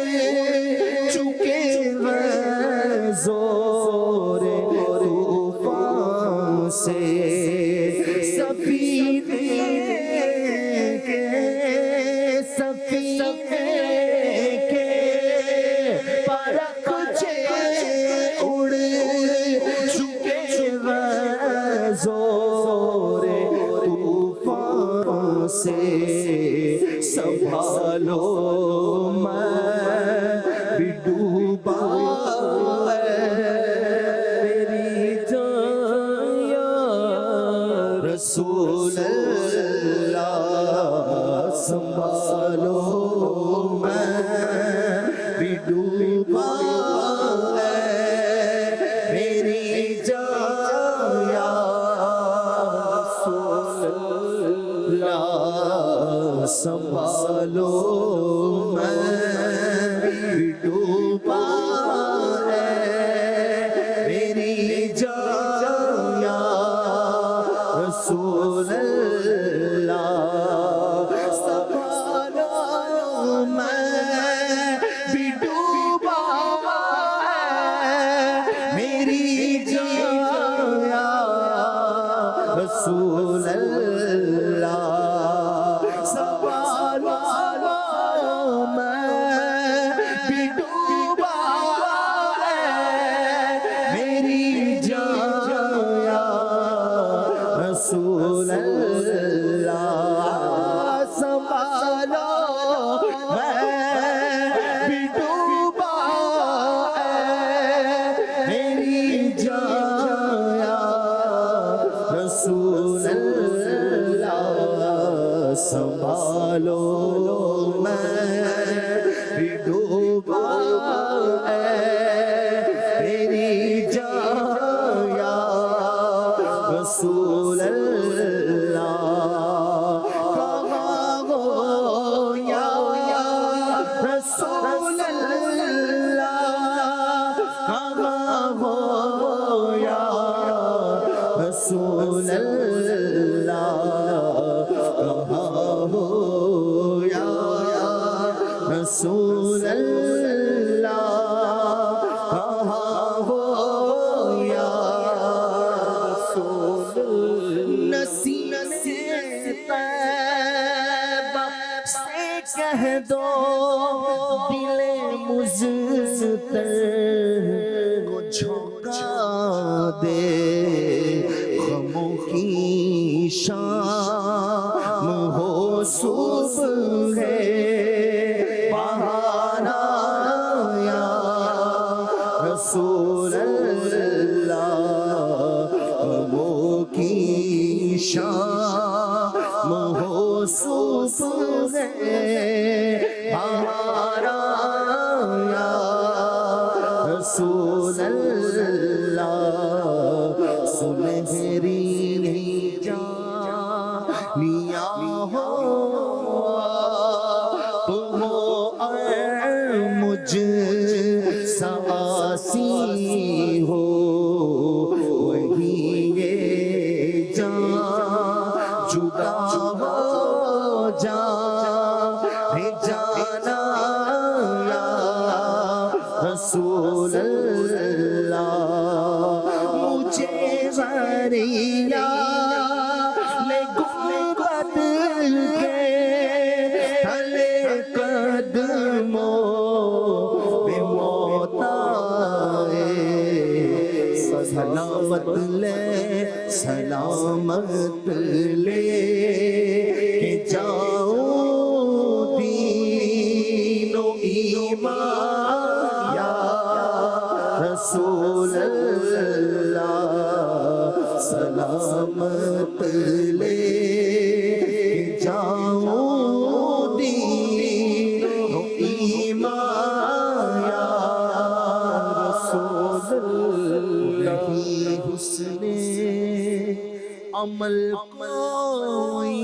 چکے ہیں زور طوفان سے سفینے کے پرخچے اڑ چکے ہیں زور طوفان سے سنبھالو میں بھی ڈوبا میری جان یا رسول اللہ سنبھالو میں بھی ڈوبا میری جان یا رسول اللہ سنبھالو میں بھی ڈوبا میری جان یا رسول اللہ سنبھالو میں بھی ڈوبا میری جان یا رسول اللہ سنبھالو میں بھی ڈوبا میری جان یا رسول اللہ سنبھالو میں بھی ڈوبا میری جان یا رسول اللہ سنبھالو میں بھی ڈوبا میری جان یا رسول اللہ کہاں ہو یا رسول اللہ کہاں ہو یا رسول اللہ کہاں ہو یا ستر کو جھونکا دے غموں کی شام ہو صبح ہے بہار آیا رسول اللہ غموں کی شام ہو صبح ہے بہار آیا رسول اللہ سنہری جانیاں ہو تم مجھ ساسی ہو وہی یہ جان جدا ہو جانا یا رسول اللہ مجھے غریہ میں گنبد کے تلے قدموں میں موت آئے سلامت لے کہ جاؤں دین و ایمان یا رسول اللہ سلامت لے کہ جاؤں دین و ایمان یا رسول اللہ حسن عمل کوئی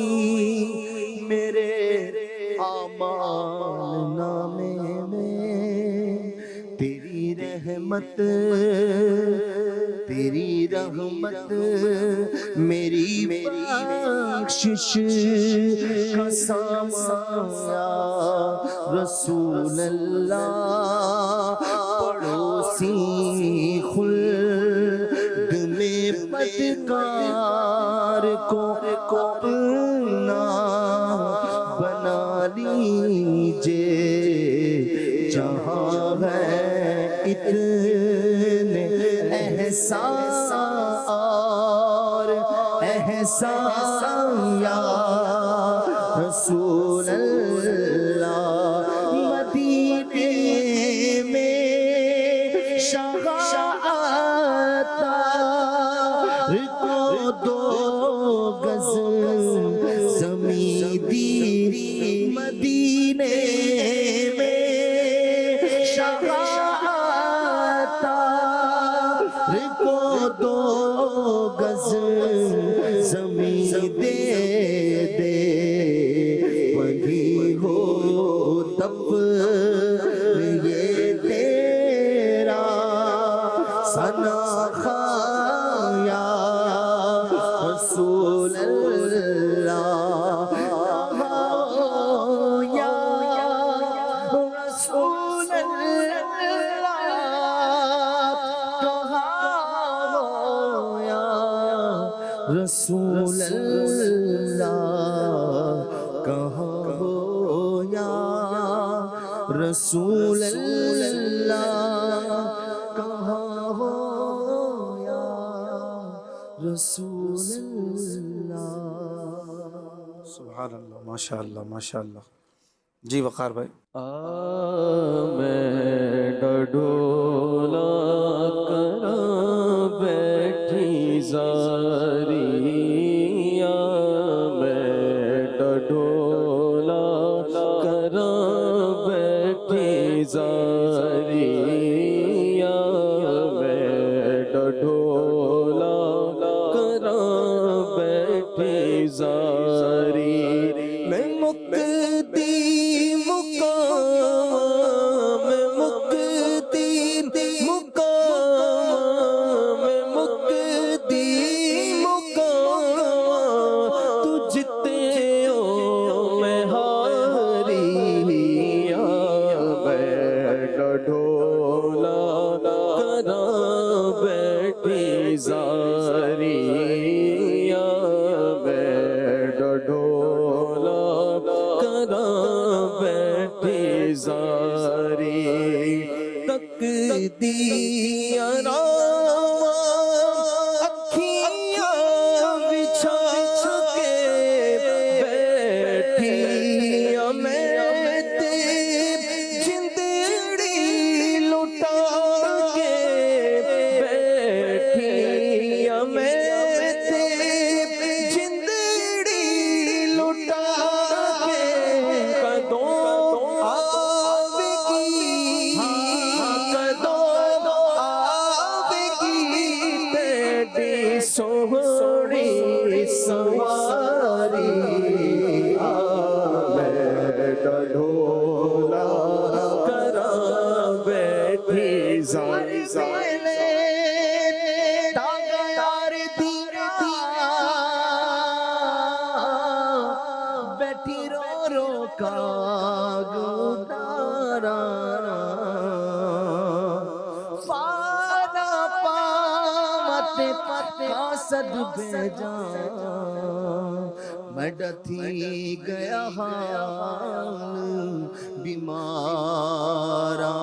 میرے اعمال نامے میں تیری رحمت میری بخشش کا سامایا رسول اللہ پڑوسی خلد میں بدکار کو اپنا بنا لیجے جہاں ہے اتنے احسان اور احسان یا رسول اللہ مدینے میں شفاعت کو دو گز زمین دی مدینے میں شفاعت کو دو گز زمین دے دے وہی ہو تب یہ تیرا ثنا خایا رسول اللہ یا رسول اللہ رسول اللہ کہاں ہو یا رسول اللہ کہاں ہو یا رسول اللہ سبحان اللہ ماشاء اللہ ماشاء اللہ جی وقار بھائی میں ڈڈولا کرا بیٹھی زاریاں میں ڈڈولا کرا بیٹھی زاریاں میں ڈڈولا کرا بیٹھی زاری میں مقتی مقام میں مقتی مقام میں مقتی مقام تو جتے ہو میں ہاریاں میں ڈڈولا کرا بیٹھی زاریاں میں ڈڈولا کرا بیٹھی زاری تک قاصد بھیجا میں ڈتھی گیا حال بیمارا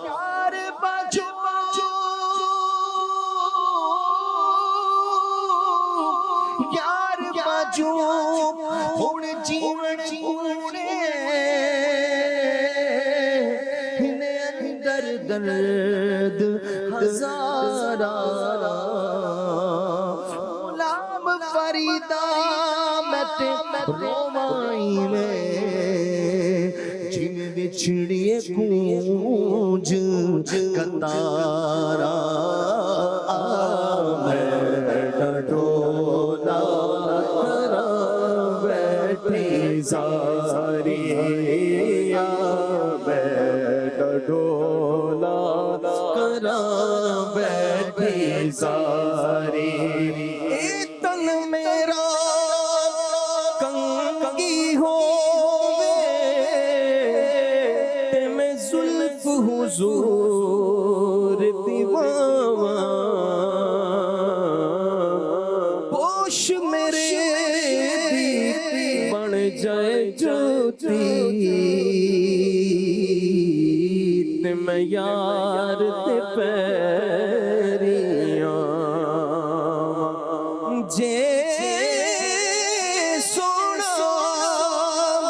یار بجو یار بجو ہن جیون کوڑے اندر درد ہزارا غلام فریدا میں تے رومائی میں جن بچھڑیے گونج کتارا میں ڈڈولا کرا بیٹھی زاری ڈولا کرا بیٹھی زاری تن میرا کنگی ہووے تے میں زلف حضور دیواں پوش میرے دی بن جائے جوتی میں یار تے پیریاں جے سونا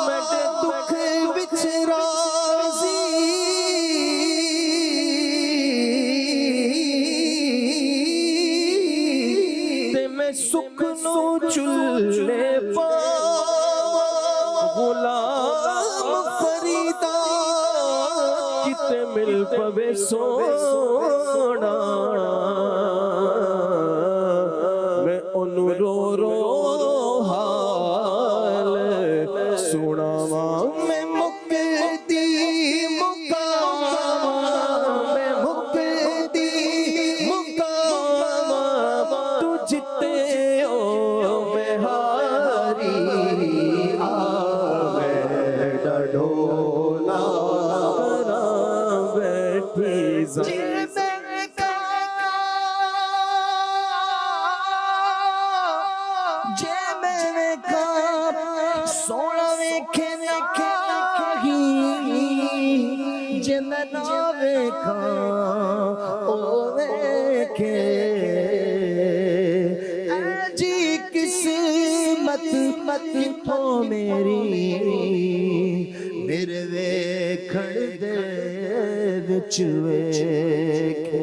میں دکھ وچ راضی تے میں سکھ نو چلے پا غلام فریدا کتے مل پوے سونا میں انو رو رو حال سناواں میں مکتی مقام میں مکتی مقام تو جتے ہو میں ہاری آوے ڈڈولا جے میں نے کہا سونا ویکھے نکھی جے میں نہ ویکھا او ویکھے جی قسمت تو میری میرے ویکھن دے وچ ویکھے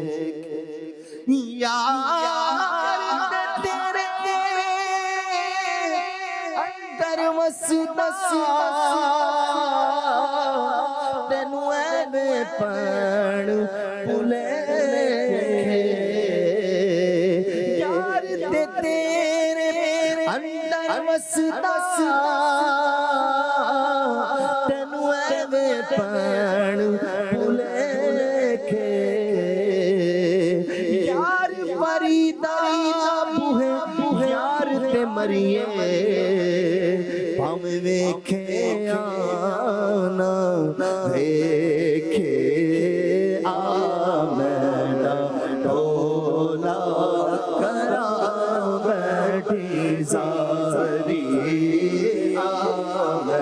یار تیرے اندر وسدا تینو ایویں پڑھ بھلے یار تیرے اندر وسدا تینو ایویں پڑھ بھلے یار فریدا بوہے یار تے مریے پاویں ویکھے آنا ویکھے آمنا ڈولا کرا بیٹھی زاری آمنا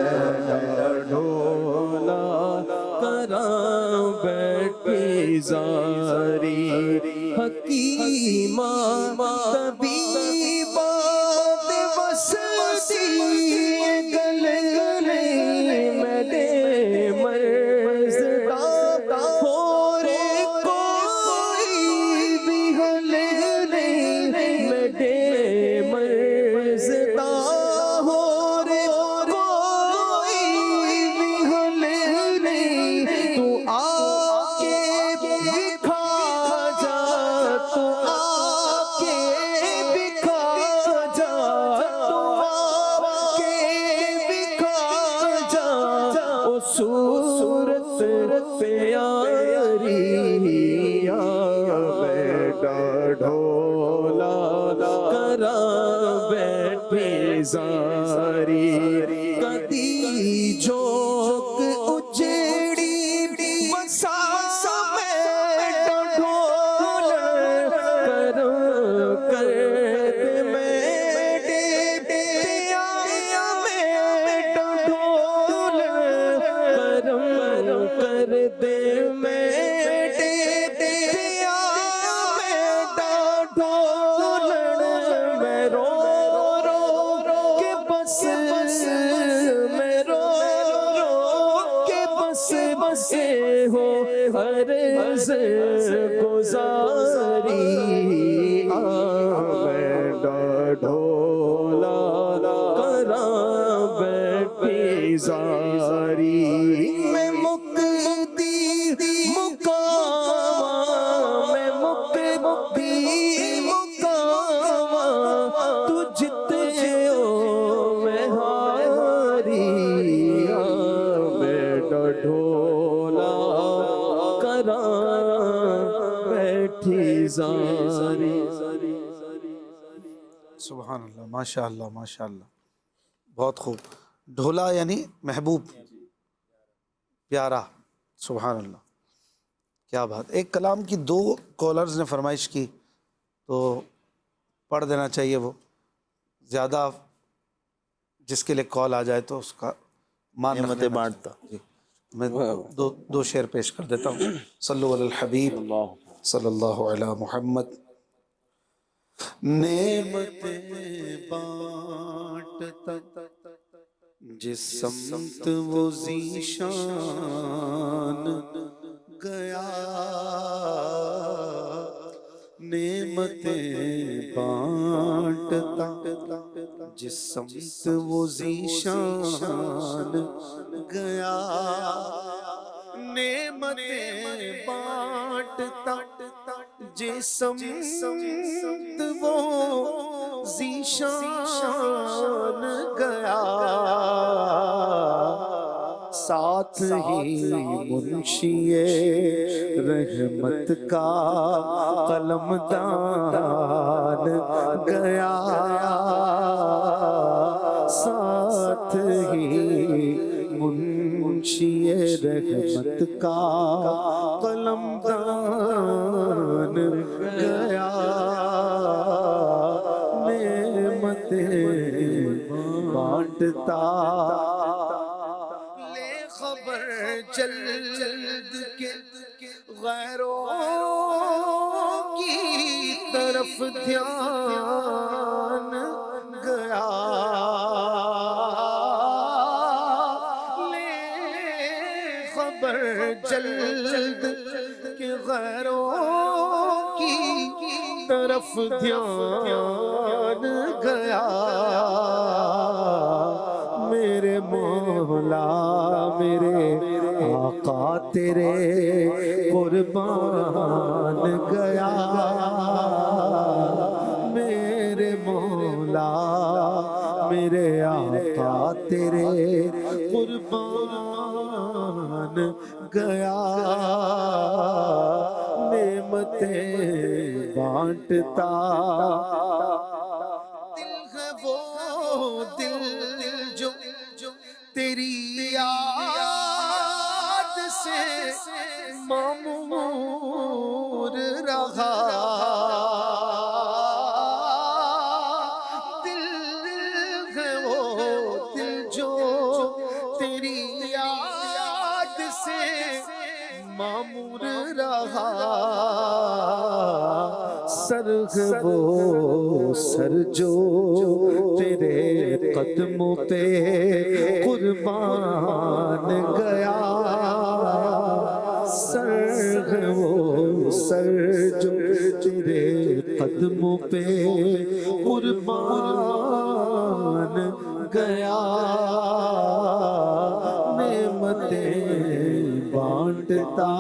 ڈولا کرا بیٹھی زاری حکیمہ طبیبہ دے وسدی گلنے میرے مرض دا ہورے کوئی بھی حل نہیں میرے مرض دا ہورے کوئی بھی حل نہیں تو آ کے دکھا جا تو آ کے دکھا جا تو آ کے دکھا جا او صورت پیاری بیٹا ڈھولا کرا بیٹھی زاری کدی جوک اجڑی بسا بیٹا ڈھولا کرا عرض گزاری آمد ڈھولا کراں بیٹھی زاری میں مقتی مقام میں مقتی مقام تو جتے ہو میں ہاری بیٹا ڈھولا کراں بیٹھی زاری سبحان اللہ، ماشاء اللہ ماشاء اللہ، بہت خوب. ڈھولا یعنی محبوب، پیارا. سبحان اللہ، کیا بات. ایک کلام کی 2 کالرز نے فرمائش کی تو پڑھ دینا چاہیے. وہ زیادہ جس کے لیے کال آ جائے تو اس کا مان نعمتیں بانٹتا. جی میں دو شعر پیش کر دیتا ہوں. صلو علی الحبیب صلی اللہ علی محمد. نعمتیں بانٹتا جس سمت وہ ذیشان گیا، نعمتیں بانٹتا جس سمت وہ ذیشان گیا، نعمتیں بانٹتا جس سمت وہ ذیشان گیا، ساتھ ہی منشی رحمت کا قلم دان گیا، ساتھ ہی منشی رحمت کا قلم دان گیا، نعمتیں بانٹتا لے خبر جلد کے غیروں کی طرف دھیان گیا، لے خبر جلد کے غیروں کی طرف دھیان گیا، میرے مولا میرے آقا تیرے قربان گیا، میرے مولا میرے آقا تیرے قربان گیا، نعمتیں بانٹتا دل ہے وہ دل جو تیری یاد سے معمور رہا، دل ہے وہ دل جو تیری یاد سے معمور رہا، سر ہے وہ سر جو تیرے قدموں پہ قربان گیا، سر ہے وہ سر جو تیرے قدموں پہ قربان گیا، نعمتیں بانٹتا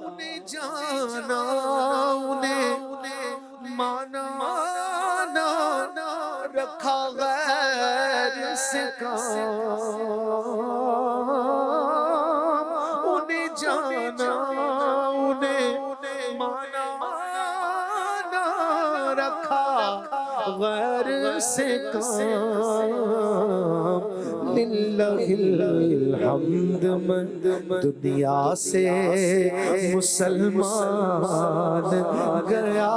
انہیں جانا انہیں مانا نہ رکھا غیر سے کام، انہیں جانا انہیں مانا نہ رکھا غیر سے کام، للہ الحمد من دنیا سے مسلمان گیا،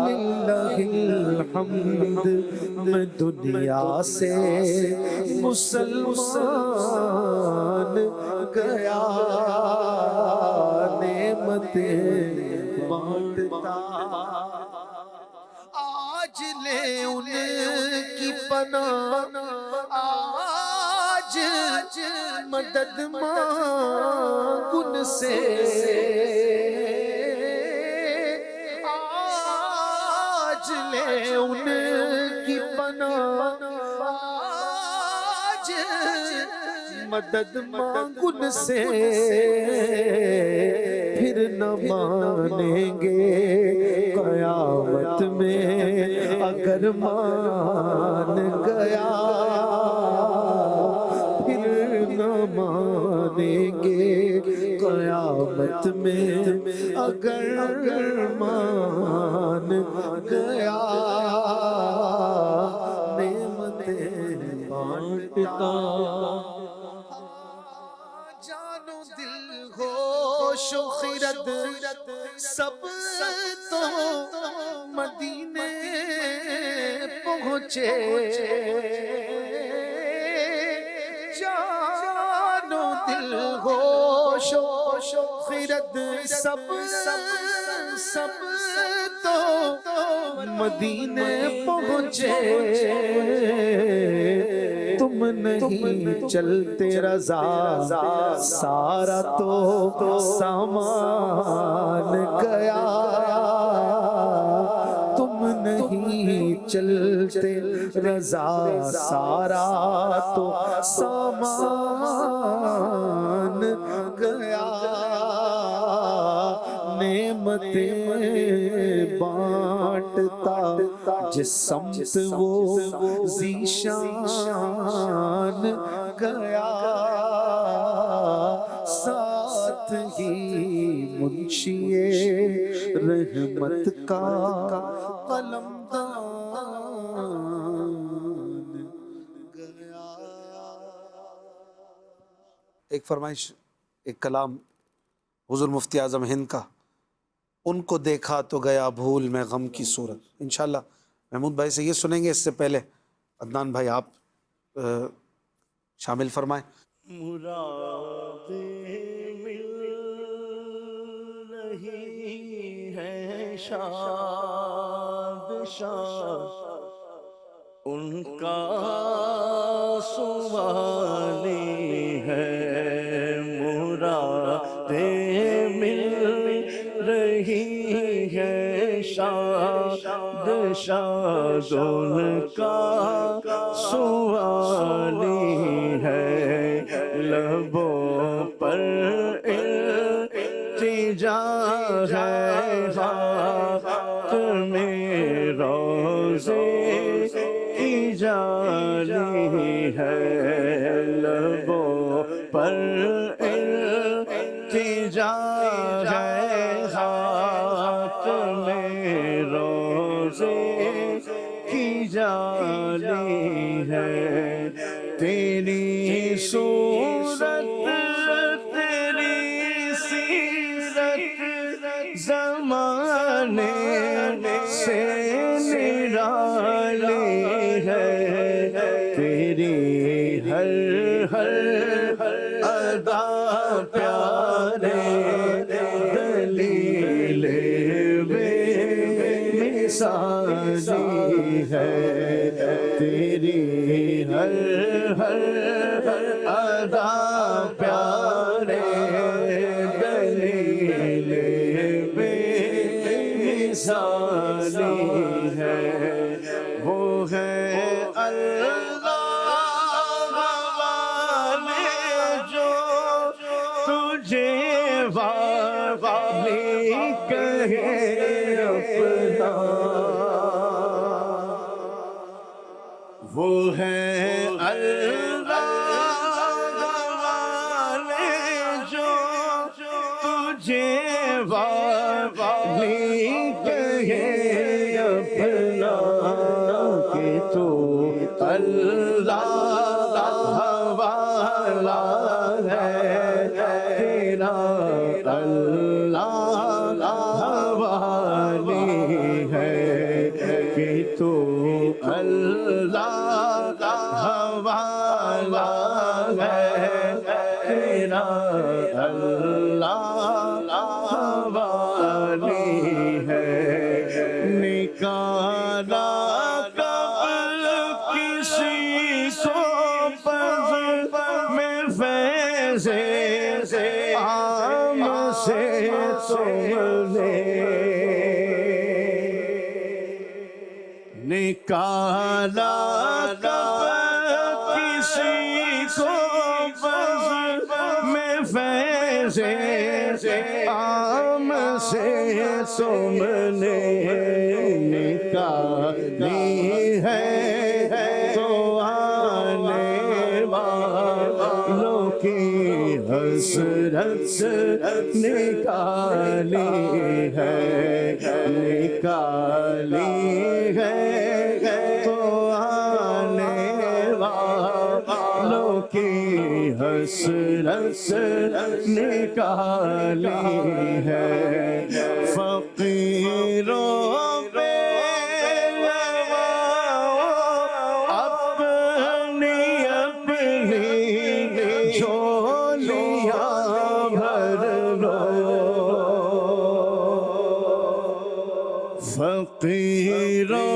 للہ الحمد میں دنیا سے مسلمان گیا، نعمتیں بانٹتا آج لے ان کی پناہ، آج مدد مانگ ان سے آج لے ان کی پناہ آج مدد مانگ ان سے پھر نہ مانیں گے قیامت میں اگر مان گیا پھر نہ مانیں گے قیامت میں اگر مان گیا نعمتیں بانٹتا جانو دل ہوش و خرد سب تو مدینے پہنچے جانو دل ہوش و خرد سب تو مدینے پہنچے تم نہیں چلتے رضا سارا تو سامان گیا تم نہیں چلتے رضا سارا تو سامان گیا نعمتیں بانٹتا جس سمت وہ ذیشان گیا ساتھ ہی منشی رحمت کا قلمدان گیا. ایک فرمائش، ایک کلام حضور مفتی اعظم ہند کا، ان کو دیکھا تو گیا بھول میں غم کی صورت. انشاءاللہ محمود بھائی سے یہ سنیں گے. اس سے پہلے عدنان بھائی آپ شامل فرمائیں. مراد مل رہی ہے شاد شاد ان کا سوالی ہے مراد مل رہی ہے شاد شاد ان کا سوالی ہے لبوں پر التجا ہے ہاتھ میں روزے کی جالی ہے لبوں پر التجا ہے ہاتھ میں روزے کی جالی ہے تیری صورت تیری سیرت زمانے سے نرالی ہے تیری ہر ادا پیارے دلیل بے مثالی ہے تیری ہر ادا پیارے دلیل بے مثالی ہے وہ ہے اللہ والے جو تجھے والی کہے اپنا وہ ہے اللہ والے جو تجھے والی کہے اپنا کہ تو اللہ والا ہے تیرا اللہ والی ہے کہ تو اللہ والا ہے تیرا اللہ والی ہے نکالا کب کسی کو بز میں فیض عام سے تم نے نکالی ہے تو آنے والوں کی حسرت نکالی ہے تو آنے والوں کی حسرت نکالی ہے فقیروں پہ اپنی اپنی جھولیاں بھر لو فقیروں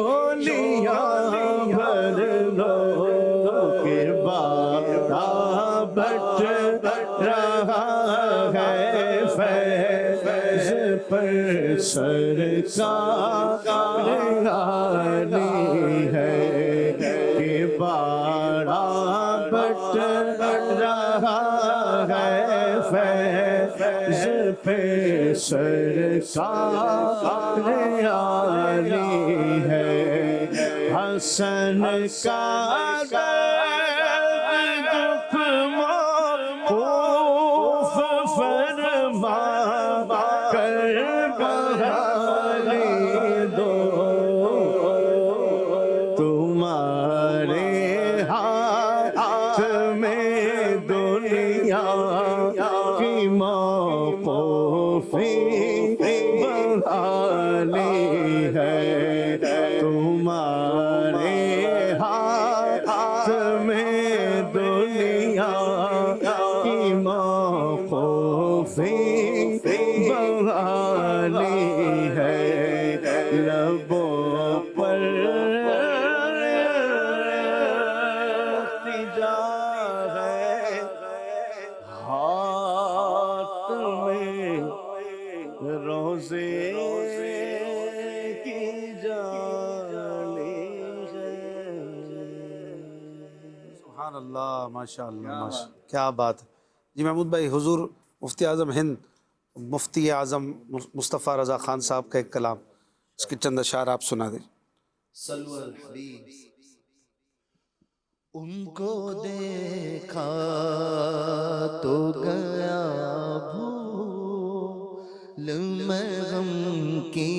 جھولیاں بھر لو کہ بارہ بٹ رہا ہے فیض پر سرکار عالی ہے کہ بارہ بٹ رہا ہے فیض پہ سرکار عالی ہے حسن کا درد دکھ موقوف فرما کر بحالی دو تمہارے ہاتھ میں دنیا کی موقوفی بحالی ہے تمہارے ہاتھ میں دنیا کی موقوفی بحالی ہے لبوں پر التجا ہے ہاتھ میں روزے کی جالی ہے سبحان اللہ ماشاء اللہ کیا بات ہے جی محمود بھائی حضور مفتی اعظم ہند مفتی اعظم مصطفیٰ رضا خان صاحب کا ایک کلام اس کے چند اشعار آپ سنا دیں صلو علی الحبیب ان کو دیکھا تو گیا بھول میں غم کی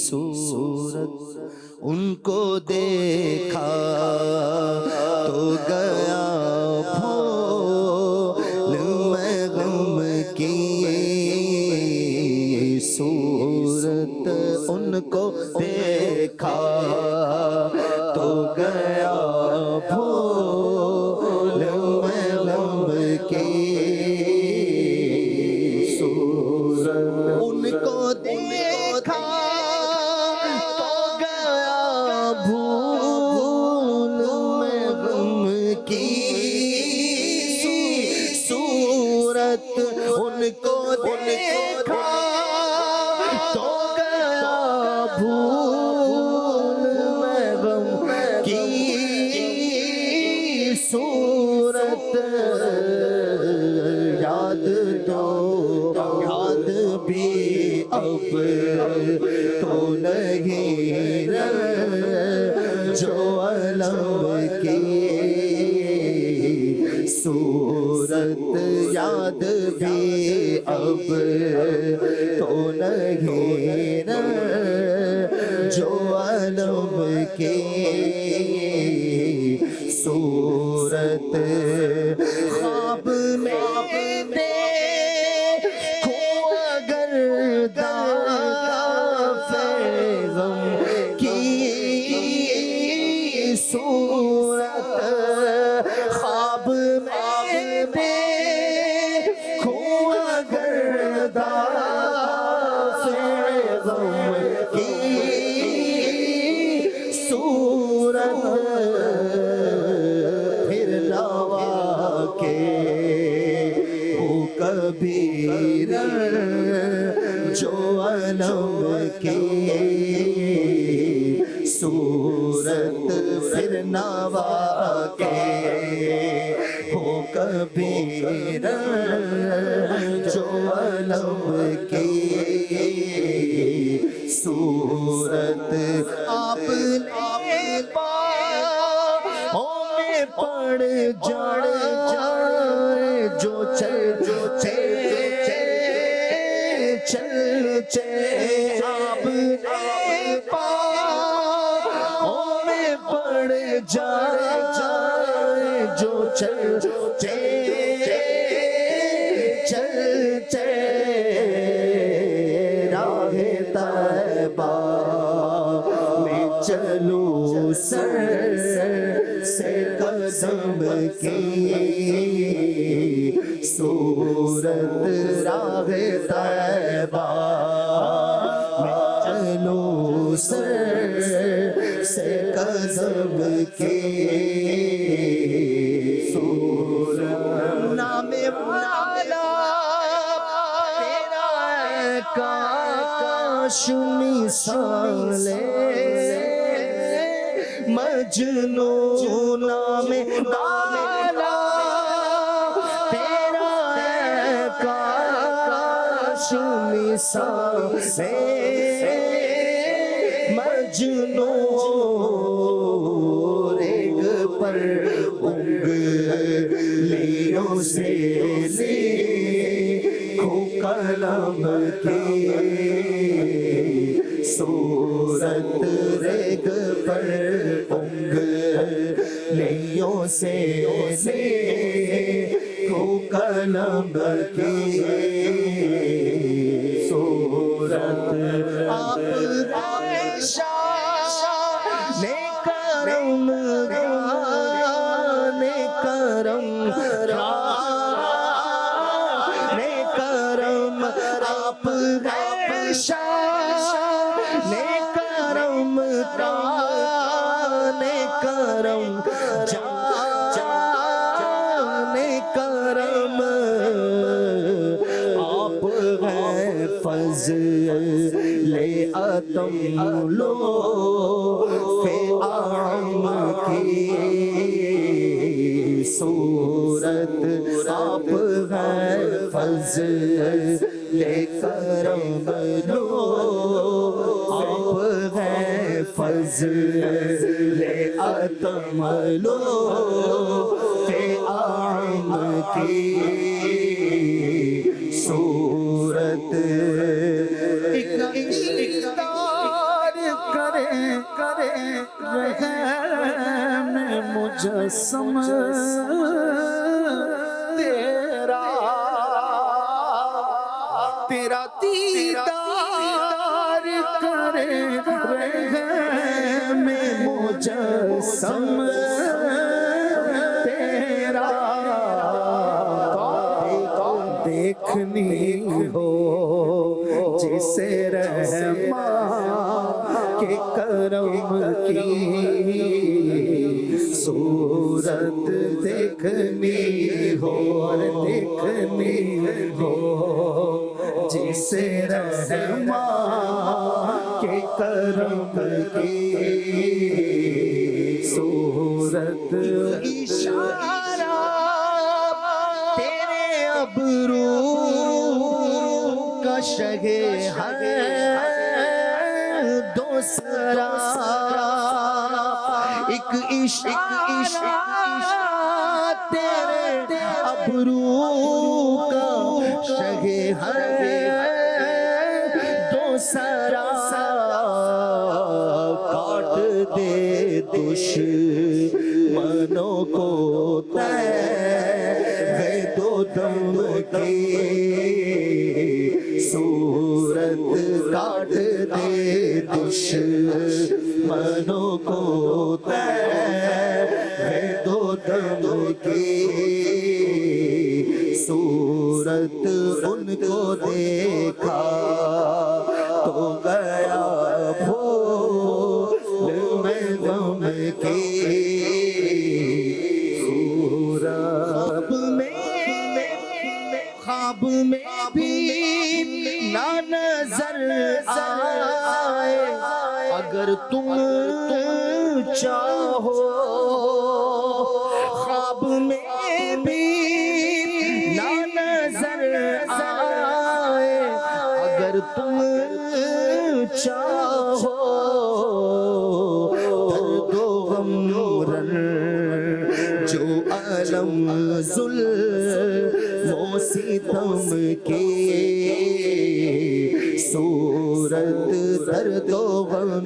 صورت ان کو دیکھا تو گیا بھول میں غم کی صورت ان کو دیکھا تو گیا بھول میں غم کی صورت ان کو دیکھا تو گیا بھول میں غم کی صورت ان کو دیکھا تو گیا بھول میں غم کی صورت یاد بھی اب تو نہیں جو علم کی صورت یاد بھی اب تو نہیں جو علم کی صورت خواب میں دیکھو اگر غم کی صورت خواب میں دیکھو اگر غم کی صورت پھر نوا کے ہو کبیر جو علم کی صورت پھر نوا کے ہو کبیر جو علم کی صورت آپ نے پاؤں میں پڑ جائے جو چلتے آپ نے پاؤں میں پڑ جائے جو چلتے راہ طیبہ میں چلو سر سے قدم کی صورت راہ طیبہ میں چلو سر سے قدم کی صورت نام والا تیرا کاش مثال مجنون نام والا تیرا کاش مثال مجنون ریگ پر انگلیوں سے لکھو کلم کی صورت ریگ پر انگلیوں سے لکھو کلم کی صورت آپ کرم آپ کرم کرم آپ ہیں فضل عتم لو عام کی صورت آپ ہیں فضل کرم لو آپ ہیں فضل عتم لو عام کی صورت اقرار کرے رحم مجسم تیرا دیدار کرے رحم مجسم تیرا دیکھنی ہو جسے رحمان کے کرم کی صورت دیکھنی ہو جسے رحمان کے کرم کی صورت اشارہ تیرے ابرو کا شگے ہے دوسرا ایک اشارہ تیرے ابرو کا شگے ہے دوسرا کاٹ دے دشمنوں کو تیرے دو دم کی صورت کاٹ دے دشمنوں کو تیرے دو دم کی صورت ان کو دیکھا تو گیا بھول میں کے خواب میں بھی نہ نظر آئے اگر تم چاہو خواب میں بھی نہ نظر آئے اگر تم چاہو درد و غم جو علم ظلم و ستم کے صورت درد و غم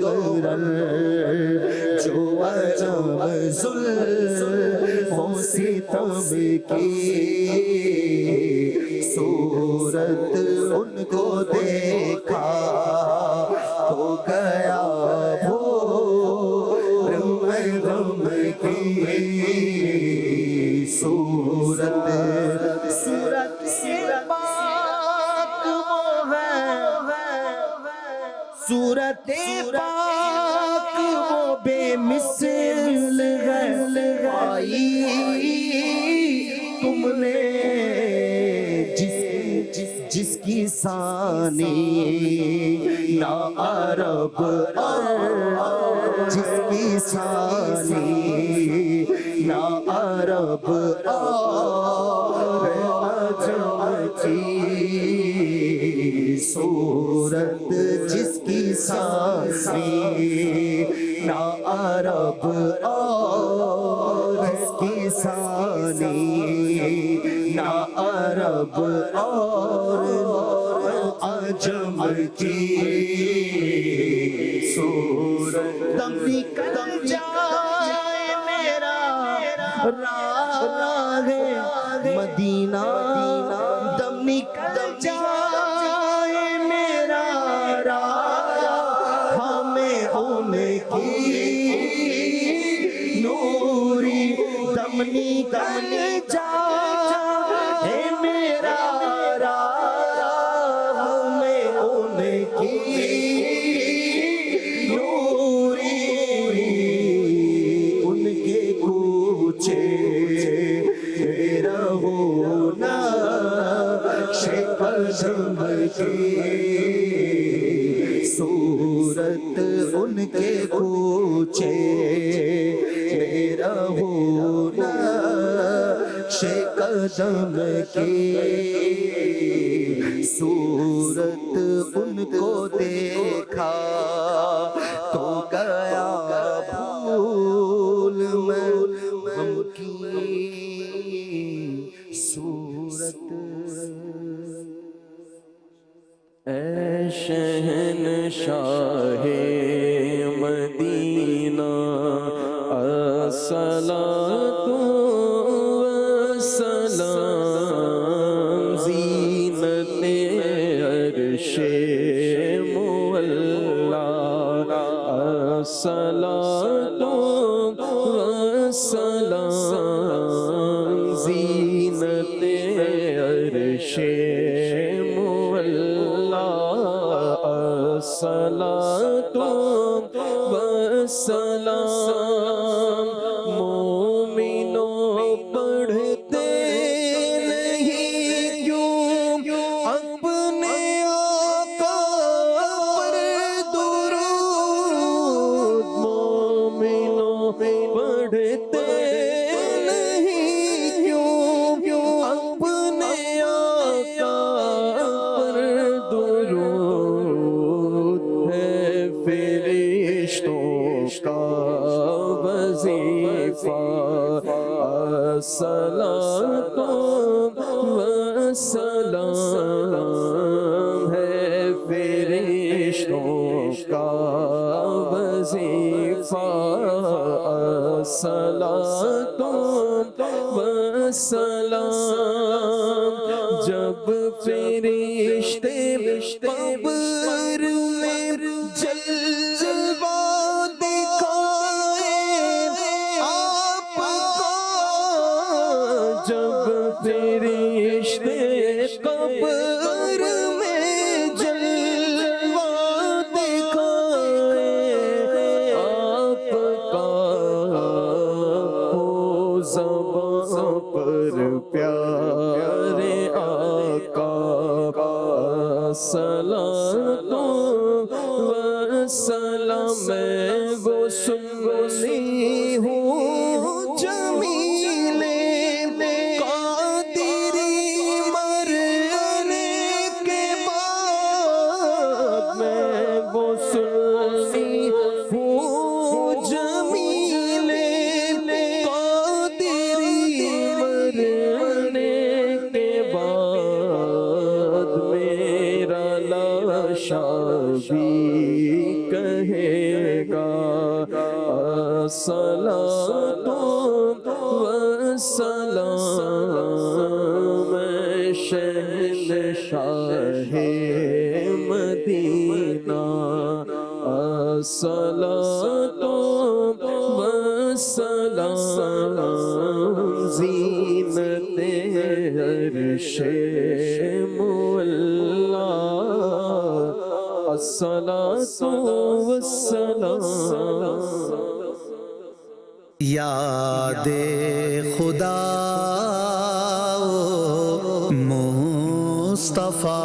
جو علم ظلم و ستم کی صورت ان کو دیکھا تو گیا بھول میں غم کی صورت پاک وہ ہے صورت پاک وہ بے مثل ہے آئی تم نے جس کی ثانی نہ عرب جس کی ثانی نہ عرب کی صورت جس کی ثانی نہ عرب جس کی ثانی نہ عرب اور عجم کی صورت دم نکل جائے میرا راہ مدینہ دم نکل جائے میرا راہ ہمیں ان کی نوری دم نکل جائے میرا راہ ہمیں ان کی نوری ان کے کوچے میرا ہونا قدم کی صورت ان کے کوچے میرا ہونا قدم کی صورت ان کو دیکھا تو گیا بھول میں غم کی صورت اے شہنشاہ مدینہ الصلاۃ والسلام زینت عرش مولا الصلاۃ والسلام زینت عرش الصلاۃ والسلام مومنوں پڑھتے نہیں کیوں اپنے آقا پر درود مومنوں پڑھتے نہیں کیوں اپنے آقا پر درود فرشتوں کا وظیفہ الصلاۃ والسلام ہے فرشتوں کا وظیفہ الصلاۃ والسلام جب فرشتے قبر میں جلوہ دکھائیں آپ کا جب فرشتے قبر میں جلوہ دکھائیں آپ کا ولی ہوں جمیل قادری مرنے کے بعد میں وہ سنی ہوں جمیل قادری مرنے کے بعد میرا لاشا بھی کہے گا الصلاۃ والسلام شہنشاہ مدینہ الصلاۃ والسلام زینت عرش مولا الصلاۃ والسلام یاد خدا مصطفیٰ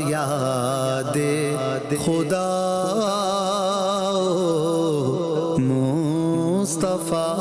یاد خدا مصطفیٰ